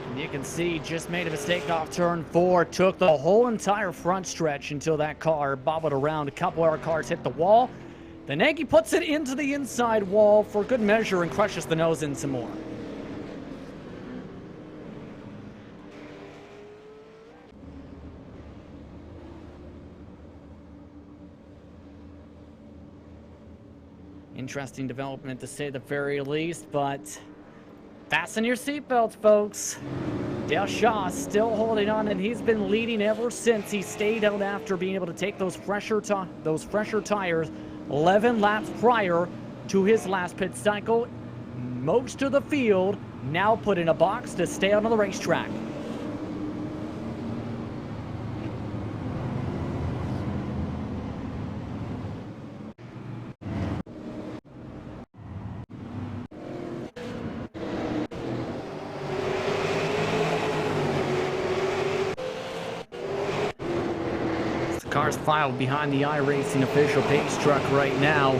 And you can see just made a mistake off turn 4, took the whole entire front stretch until that car bobbled around. A couple other cars hit the wall. Then Nagy puts it into the inside wall for good measure and crushes the nose in some more. Interesting development to say the very least, but fasten your seatbelts, folks. Dale Shaw still holding on, and he's been leading ever since he stayed out after being able to take those fresher tires 11 laps prior to his last pit cycle. Most of the field now put in a box to stay out on the racetrack. Cars filed behind the iRacing official pace truck right now.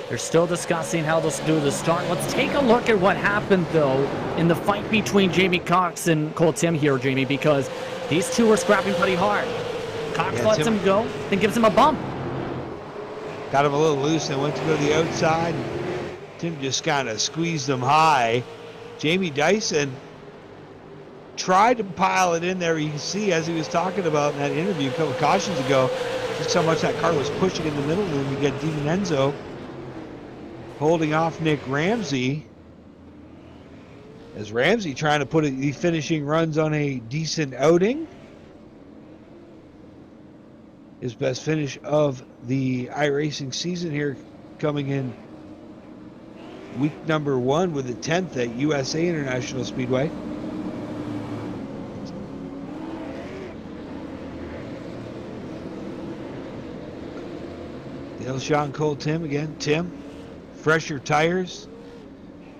They're still discussing how they'll do the start. Let's take a look at what happened, though, in the fight between Jamie Cox and Cole Tim here, Jamie, because these two are scrapping pretty hard. Cox lets him go, then gives him a bump. Got him a little loose and went to go to the outside. Tim just kind of squeezed him high. Jamie Dyson tried to pile it in there. You can see, as he was talking about in that interview a couple of cautions ago, just how much that car was pushing in the middle, and you get DiVincenzo holding off Nick Ramsey. As Ramsey trying to put the finishing runs on a decent outing. His best finish of the iRacing season here, coming in week number 1 with the 10th at USA International Speedway. Dale Shaw and Cole Tim again. Tim, fresher tires.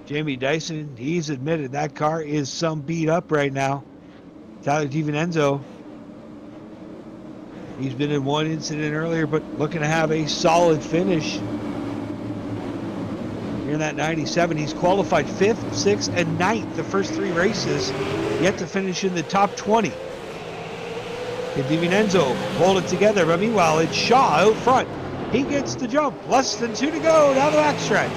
Jamie Dyson, he's admitted that car is some beat up right now. Tyler DiVincenzo, he's been in one incident earlier, but looking to have a solid finish here in that 97. He's qualified 5th, 6th, and 9th the first 3 races, yet to finish in the top 20. Can DiVincenzo hold it together? But meanwhile, it's Shaw out front. He gets the jump. Less than 2 to go down the backstretch.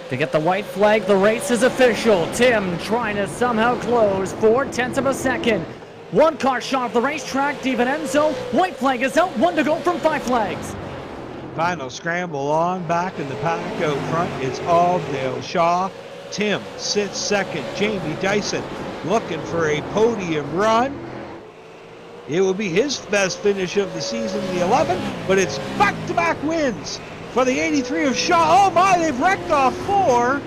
To get the white flag, the race is official. Tim trying to somehow close 4/10 of a second. One car shot off the racetrack. DiVincenzo, white flag is out. 1 to go from Five Flags. Final scramble on back in the pack out front. It's all Dale Shaw. Tim sits second. Jamie Dyson looking for a podium run. It will be his best finish of the season in the 11, but it's back-to-back wins for the 83 of Shaw. Oh my, they've wrecked off 4.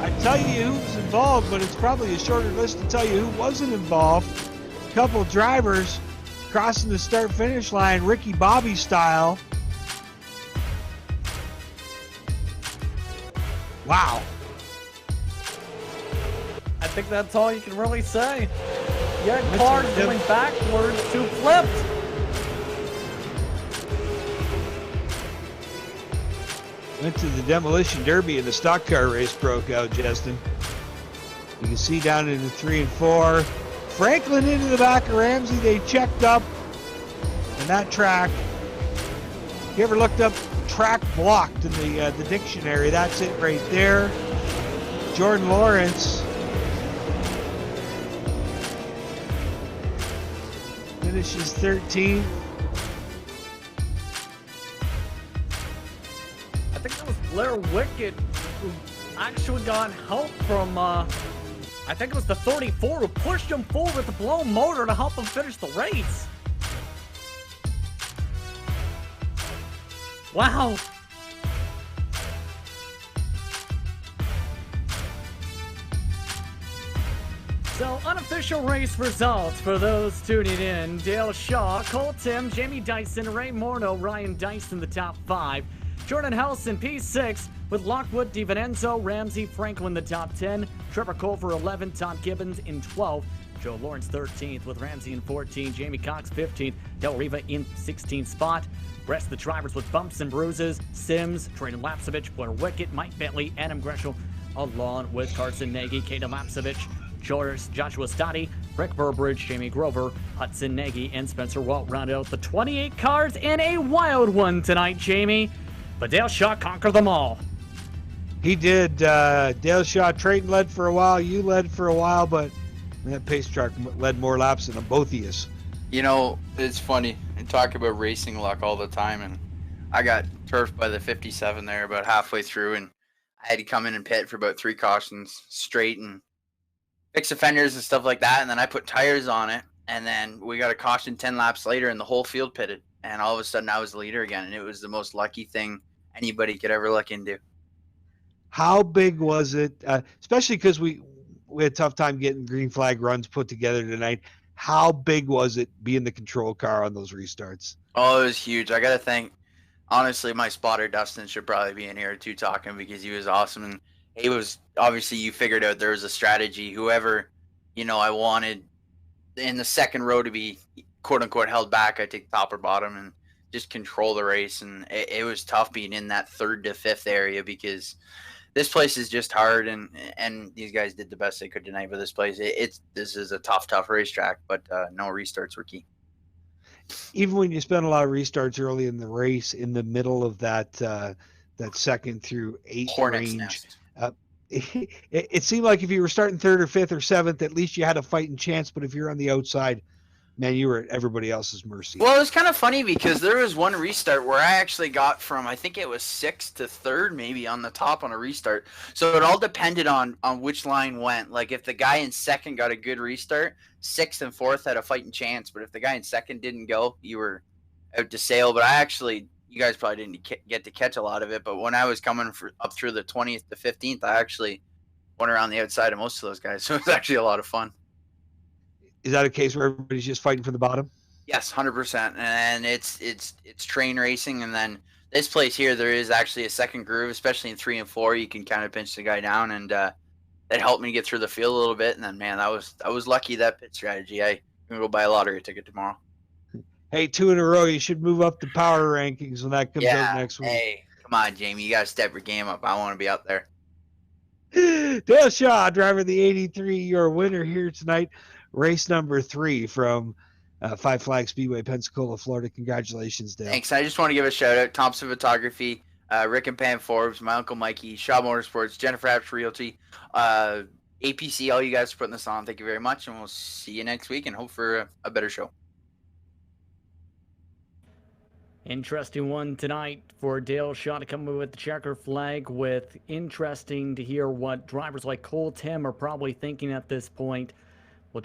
I'd tell you who's involved, but it's probably a shorter list to tell you who wasn't involved. A couple drivers crossing the start-finish line, Ricky Bobby style. Wow. I think that's all you can really say. You had cars going backwards to flipped. Went to the demolition derby and the stock car race broke out, Justin. You can see down into 3 and 4. Franklin into the back of Ramsey. They checked up. And that track, you ever looked up track blocked in the dictionary? That's it right there. Jordan Lawrence finishes 13th. I think it was Blair Wickett who actually got help from, I think it was the 34 who pushed him forward with the blown motor to help him finish the race. Wow. So, unofficial race results for those tuning in. Dale Shaw, Cole Tim, Jamie Dyson, Ray Morneau, Ryan Dyson, the top 5. Jordan Helson, P6, with Lockwood, DiVincenzo, Ramsey, Franklin, the top 10. Trevor Culver, 11. Tom Gibbons in 12. Joe Lawrence, 13th, with Ramsey in 14. Jamie Cox, 15th. Del Riva in 16th spot. Rest of the drivers with bumps and bruises. Sims, Trayden Lapsevich, Blair Wickett, Mike Bentley, Adam Gresham, along with Carson Nagy, Kaden Lapsevich, Joshua Stotty, Rick Burbridge, Jamie Grover, Hudson Nagy, and Spencer Walt round out the 28 cars in a wild one tonight, Jamie. But Dale Shaw conquered them all. He did. Dale Shaw, Trayton led for a while, you led for a while, but that pace truck led more laps than both of you. You know, it's funny. I talk about racing luck all the time, and I got turfed by the 57 there about halfway through, and I had to come in and pit for about 3 cautions straight and fix offenders and stuff like that, and then I put tires on it, and then we got a caution 10 laps later, and the whole field pitted, and all of a sudden I was the leader again, and it was the most lucky thing anybody could ever look into. How big was it, especially because we had a tough time getting green flag runs put together tonight? How big was it being the control car on those restarts? Oh, it was huge. I got to thank, honestly, my spotter, Dustin, should probably be in here too talking, because he was awesome. And he was, obviously, you figured out there was a strategy. Whoever, I wanted in the second row to be, quote unquote, held back, I take top or bottom and just control the race. And it was tough being in that 3rd to 5th area, because this place is just hard, and these guys did the best they could tonight. But this place, this is a tough racetrack. But no restarts were key. Even when you spend a lot of restarts early in the race, in the middle of that 2nd through 8th range, it seemed like if you were starting 3rd or 5th or 7th, at least you had a fighting chance. But if you're on the outside, man, you were at everybody else's mercy. Well, it was kind of funny because there was one restart where I actually got from, I think it was 6th to 3rd maybe on the top on a restart. So it all depended on which line went. Like if the guy in 2nd got a good restart, 6th and 4th had a fighting chance. But if the guy in 2nd didn't go, you were out to sail. But you guys probably didn't get to catch a lot of it. But when I was coming up through the 20th to 15th, I actually went around the outside of most of those guys. So it was actually a lot of fun. Is that a case where everybody's just fighting for the bottom? Yes, 100%. And it's train racing. And then this place here, there is actually a second groove, especially in 3 and 4. You can kind of pinch the guy down, and that helped me get through the field a little bit. And then, man, I was lucky, that pit strategy. I'm gonna go buy a lottery ticket tomorrow. Hey, 2 in a row. You should move up the power rankings when that comes out next week. Hey, come on, Jamie. You gotta step your game up. I want to be out there. Dale Shaw, driver of the 83, your winner here tonight. Race number 3 from Five Flags Speedway, Pensacola, Florida. Congratulations, Dale. Thanks. I just want to give a shout out. Thompson Photography, Rick and Pam Forbes, my Uncle Mikey, Shaw Motorsports, Jennifer Apps Realty, APC, all you guys for putting this on. Thank you very much, and we'll see you next week and hope for a better show. Interesting one tonight for Dale Shaw to come with the checker flag. With interesting to hear what drivers like Cole Tim are probably thinking at this point. We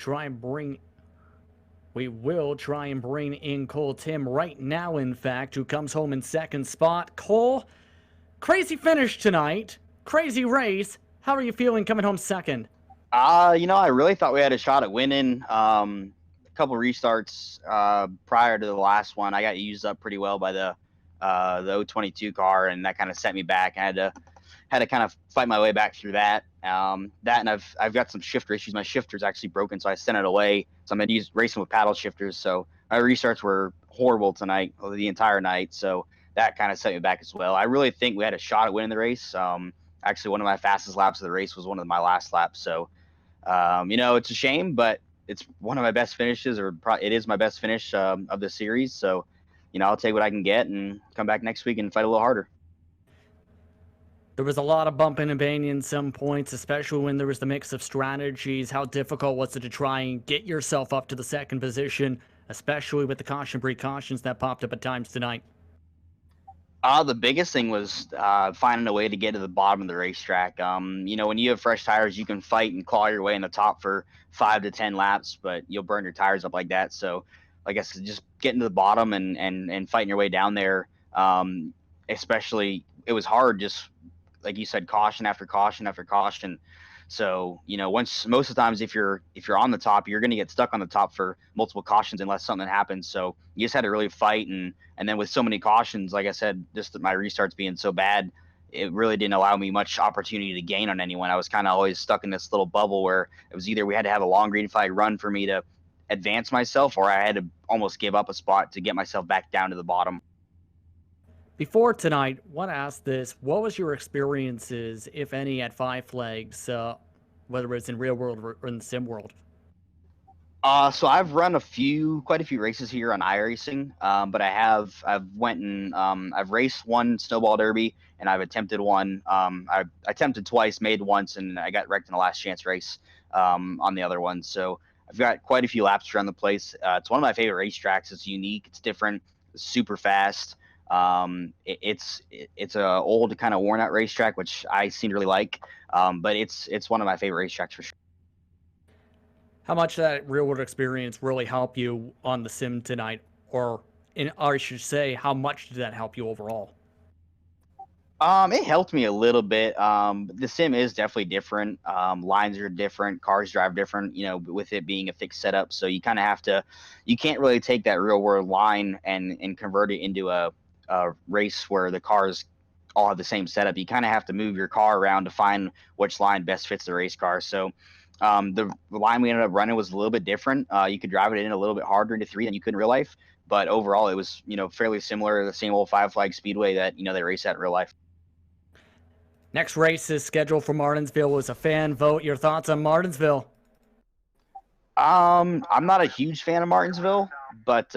will try and bring in Cole Tim right now, in fact, who comes home in 2nd spot. Cole, crazy finish tonight, crazy race. How are you feeling coming home second? I really thought we had a shot at winning. A couple restarts prior to the last one, I got used up pretty well by the 022 car, and that kind of set me back. I had to kind of fight my way back through that. That and I've got some shifter issues. My shifter's actually broken, so I sent it away. So I'm gonna use racing with paddle shifters. So my restarts were horrible tonight, the entire night. So that kind of set me back as well. I really think we had a shot at winning the race. Actually, one of my fastest laps of the race was one of my last laps. So it's a shame, but it's one of my best finishes, or it is my best finish of the series. So, I'll take what I can get and come back next week and fight a little harder. There was a lot of bumping and banging in some points, especially when there was the mix of strategies. How difficult was it to try and get yourself up to the second position, especially with the caution precautions that popped up at times tonight? The biggest thing was finding a way to get to the bottom of the racetrack. When you have fresh tires, you can fight and claw your way in the top for 5 to 10 laps, but you'll burn your tires up like that. So, like I said, just getting to the bottom and fighting your way down there. Especially, it was hard. Just like you said, caution after caution after caution. So, most of the times if you're on the top, you're going to get stuck on the top for multiple cautions unless something happens. So you just had to really fight. And then with so many cautions, like I said, just my restarts being so bad, it really didn't allow me much opportunity to gain on anyone. I was kind of always stuck in this little bubble where it was either we had to have a long green flag run for me to advance myself, or I had to almost give up a spot to get myself back down to the bottom. Before tonight, I want to ask this. What was your experiences, if any, at Five Flags, whether it's in real world or in the sim world? So I've run quite a few races here on iRacing, but I've raced one snowball derby, and I've attempted one. I attempted twice, made once, and I got wrecked in the last chance race on the other one. So I've got quite a few laps around the place. It's one of my favorite racetracks. It's unique. It's different. It's super fast. It's a old kind of worn out racetrack, which I seem to really like. But it's one of my favorite racetracks for sure. How much did that real world experience really help you on the sim tonight? Or I should say, how much did that help you overall? It helped me a little bit. The sim is definitely different. Lines are different. Cars drive different, with it being a fixed setup. So you kind of you can't really take that real world line and convert it into a race where the cars all have the same setup. You kind of have to move your car around to find which line best fits the race car. So the line we ended up running was a little bit different. You could drive it in a little bit harder into 3 than you could in real life, but overall it was fairly similar to the same old Five Flags Speedway that they race at in real life. Next race is scheduled for Martinsville. Was a fan vote. Your thoughts on Martinsville? I'm not a huge fan of Martinsville, but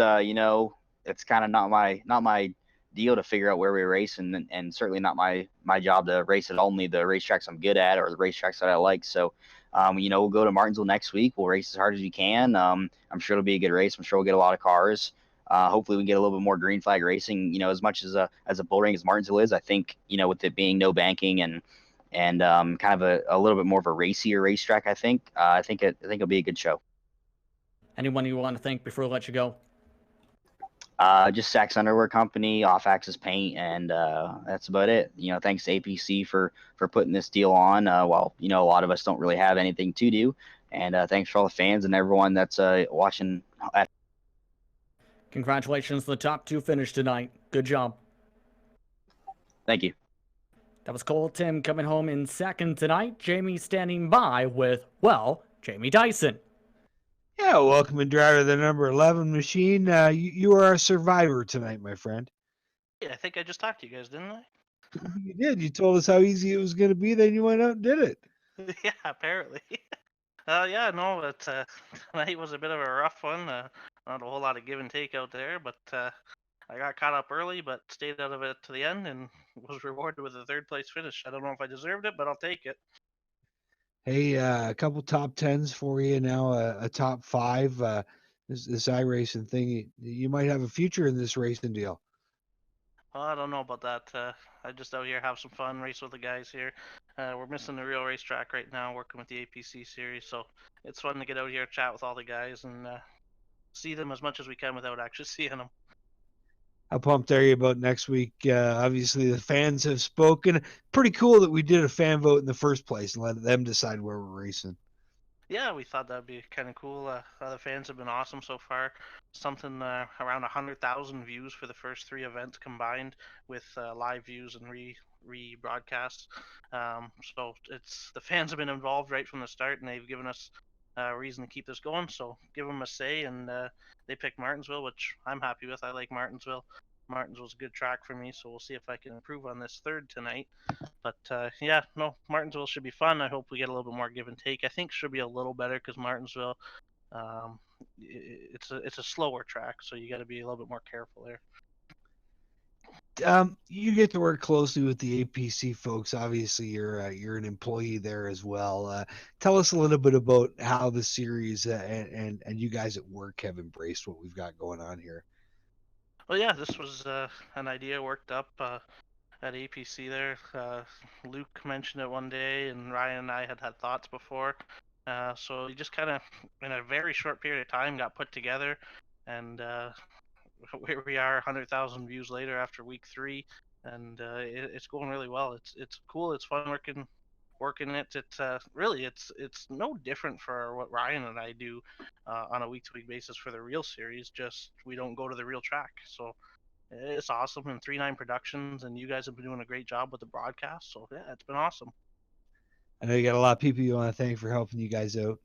it's kind of not my deal to figure out where we race, and certainly not my job to race at only the racetracks I'm good at or the racetracks that I like. So we'll go to Martinsville next week. We'll race as hard as we can. I'm sure it'll be a good race. I'm sure we'll get a lot of cars. Hopefully we can get a little bit more green flag racing. As much as a bull ring as Martinsville is, I think with it being no banking and kind of a little bit more of a racier racetrack, I think it'll be a good show. Anyone you want to thank before I let you go? Just Saks Underwear Company, Off Axis Paint, and that's about it. Thanks to APC for putting this deal on. While a lot of us don't really have anything to do, and thanks for all the fans and everyone that's watching. Congratulations on the top 2 finish tonight. Good job. Thank you. That was Cole Tim coming home in second tonight. Jamie standing by with, Jamie Dyson. Yeah, welcome and driver of the number 11 machine. You are a survivor tonight, my friend. Yeah, I think I just talked to you guys, didn't I? You did. You told us how easy it was going to be, then you went out and did it. Yeah, apparently. But tonight was a bit of a rough one. Not a whole lot of give and take out there, but I got caught up early, but stayed out of it to the end and was rewarded with a 3rd place finish. I don't know if I deserved it, but I'll take it. Hey, a couple top 10s for you now, a top 5. This iRacing thing, you might have a future in this racing deal. Well, I don't know about that. I just out here have some fun, race with the guys here. We're missing the real racetrack right now, working with the APC series, so it's fun to get out here, chat with all the guys, and see them as much as we can without actually seeing them. How pumped are you about next week? Obviously, the fans have spoken. Pretty cool that we did a fan vote in the first place and let them decide where we're racing. Yeah, we thought that'd be kind of cool. The fans have been awesome so far. Something around 100,000 views for the first 3 events combined, with live views and rebroadcasts. So it's the fans have been involved right from the start, and they've given us a reason to keep this going. So give them a say, and they picked Martinsville, which I'm happy with. I like Martinsville. Martinsville's a good track for me, so we'll see if I can improve on this third tonight. But yeah, no, Martinsville should be fun. I hope we get a little bit more give and take. I think should be a little better because Martinsville, it's a slower track, so you got to be a little bit more careful there. You get to work closely with the APC folks. Obviously, you're an employee there as well. Tell us a little bit about how the series and you guys at work have embraced what we've got going on here. Well, yeah, this was an idea worked up at APC there. Luke mentioned it one day, and Ryan and I had thoughts before. So we just kind of, in a very short period of time, got put together, and here we are, 100,000 views later after week 3, and it's going really well. It's cool. It's fun working it. It's really it's no different for what Ryan and I do on a week-to-week basis for the real series. Just we don't go to the real track, so. It's awesome, and 3-9 Productions, and you guys have been doing a great job with the broadcast. So yeah, it's been awesome. I know you got a lot of people you want to thank for helping you guys out.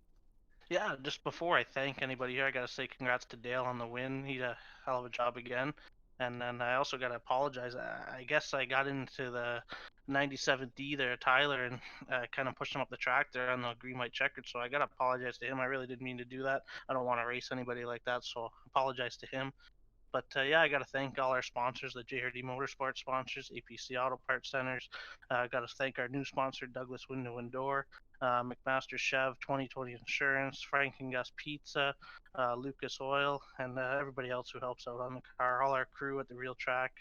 Yeah, just before I thank anybody here, I gotta say congrats to Dale on the win. He did a hell of a job again. And then I also gotta apologize. I guess I got into the 97D there, Tyler, and kind of pushed him up the track there on the green white checkered. So I gotta apologize to him. I really didn't mean to do that. I don't want to race anybody like that, so apologize to him. But yeah, I got to thank all our sponsors, the JRD Motorsports sponsors, APC Auto Parts Centers. Got to thank our new sponsor, Douglas Window and Door, McMaster Chev, 2020 Insurance, Frank and Gus Pizza, Lucas Oil, and everybody else who helps out on the car, all our crew at the real track.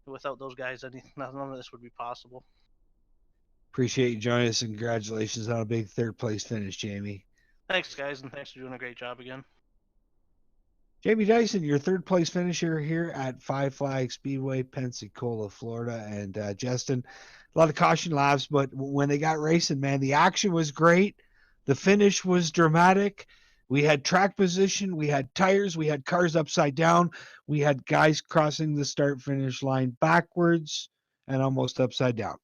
Without those guys, none of this would be possible. Appreciate you joining us, and congratulations on a big third place finish, Jamie. Thanks, guys, and thanks for doing a great job again. Jamie Dyson, your third place finisher here at Five Flags Speedway, Pensacola, Florida. And Justin, a lot of caution laps, but when they got racing, man, the action was great. The finish was dramatic. We had track position, we had tires, we had cars upside down, we had guys crossing the start-finish line backwards and almost upside down.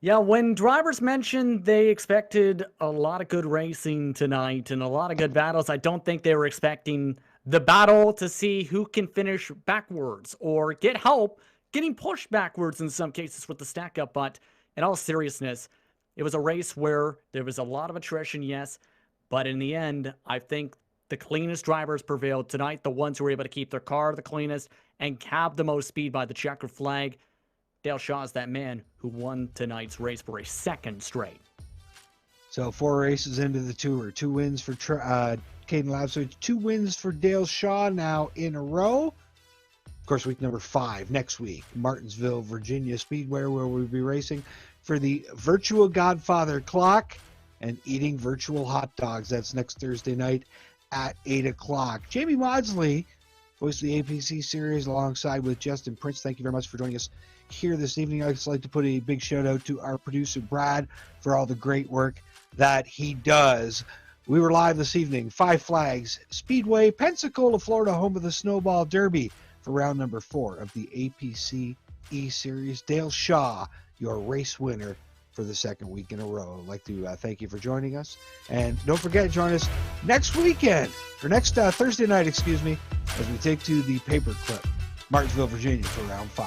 Yeah, when drivers mentioned they expected a lot of good racing tonight and a lot of good battles, I don't think they were expecting the battle to see who can finish backwards or get help getting pushed backwards in some cases with the stack up. But in all seriousness, it was a race where there was a lot of attrition, yes, but in the end, I think the cleanest drivers prevailed tonight, the ones who were able to keep their car the cleanest and have the most speed by the checkered flag. Dale Shaw is that man who won tonight's race for a second straight. So 4 races into the tour, 2 wins for Caden Lapswich, 2 wins for Dale Shaw now in a row. Of course, week number 5 next week, Martinsville, Virginia Speedway, where we'll be racing for the Virtual Godfather Clock and eating virtual hot dogs. That's next Thursday night at 8 o'clock. Jamie Maudsley, voice of the APC series, alongside with Justin Prince. Thank you very much for joining us here this evening. I'd just like to put a big shout out to our producer Brad for all the great work that he does. We were live this evening, Five Flags Speedway, Pensacola, Florida, home of the Snowball Derby for round number 4 of the APC eSERIES. Dale Shaw, your race winner for the second week in a row. I'd like to thank you for joining us, and don't forget, join us next weekend or next Thursday night, as we take to the Paperclip, Martinsville, Virginia for round 5.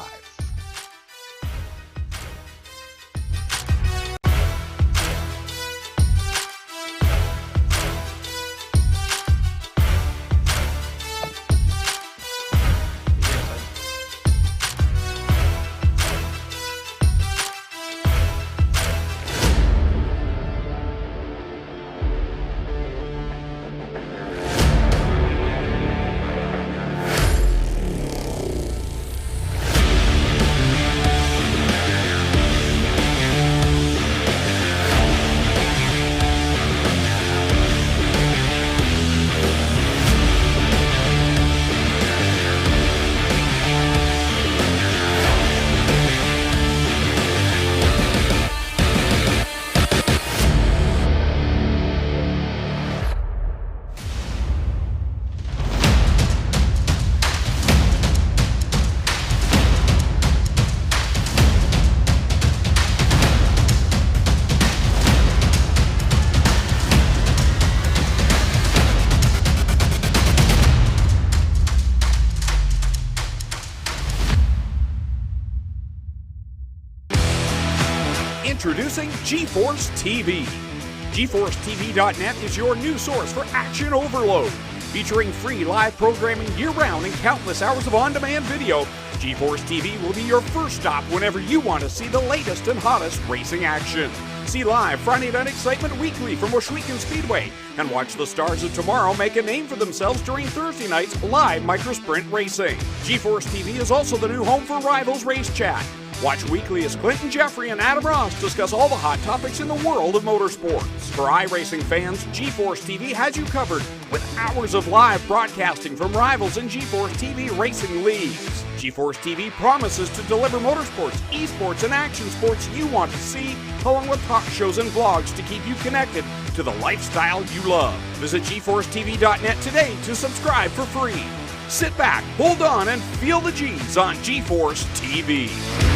Introducing GeForce TV. GeForceTV.net is your new source for action overload. Featuring free live programming year-round and countless hours of on-demand video, GeForce TV will be your first stop whenever you want to see the latest and hottest racing action. See live Friday Night Excitement weekly from Washougal Speedway, and watch the stars of tomorrow make a name for themselves during Thursday night's live microsprint racing. GeForce TV is also the new home for Rivals Race Chat. Watch weekly as Clinton Jeffrey and Adam Ross discuss all the hot topics in the world of motorsports. For iRacing fans, GeForce TV has you covered with hours of live broadcasting from Rivals and GeForce TV racing leagues. GeForce TV promises to deliver motorsports, eSports, and action sports you want to see, along with talk shows and vlogs to keep you connected to the lifestyle you love. Visit GeForceTV.net today to subscribe for free. Sit back, hold on, and feel the G's on GeForce TV.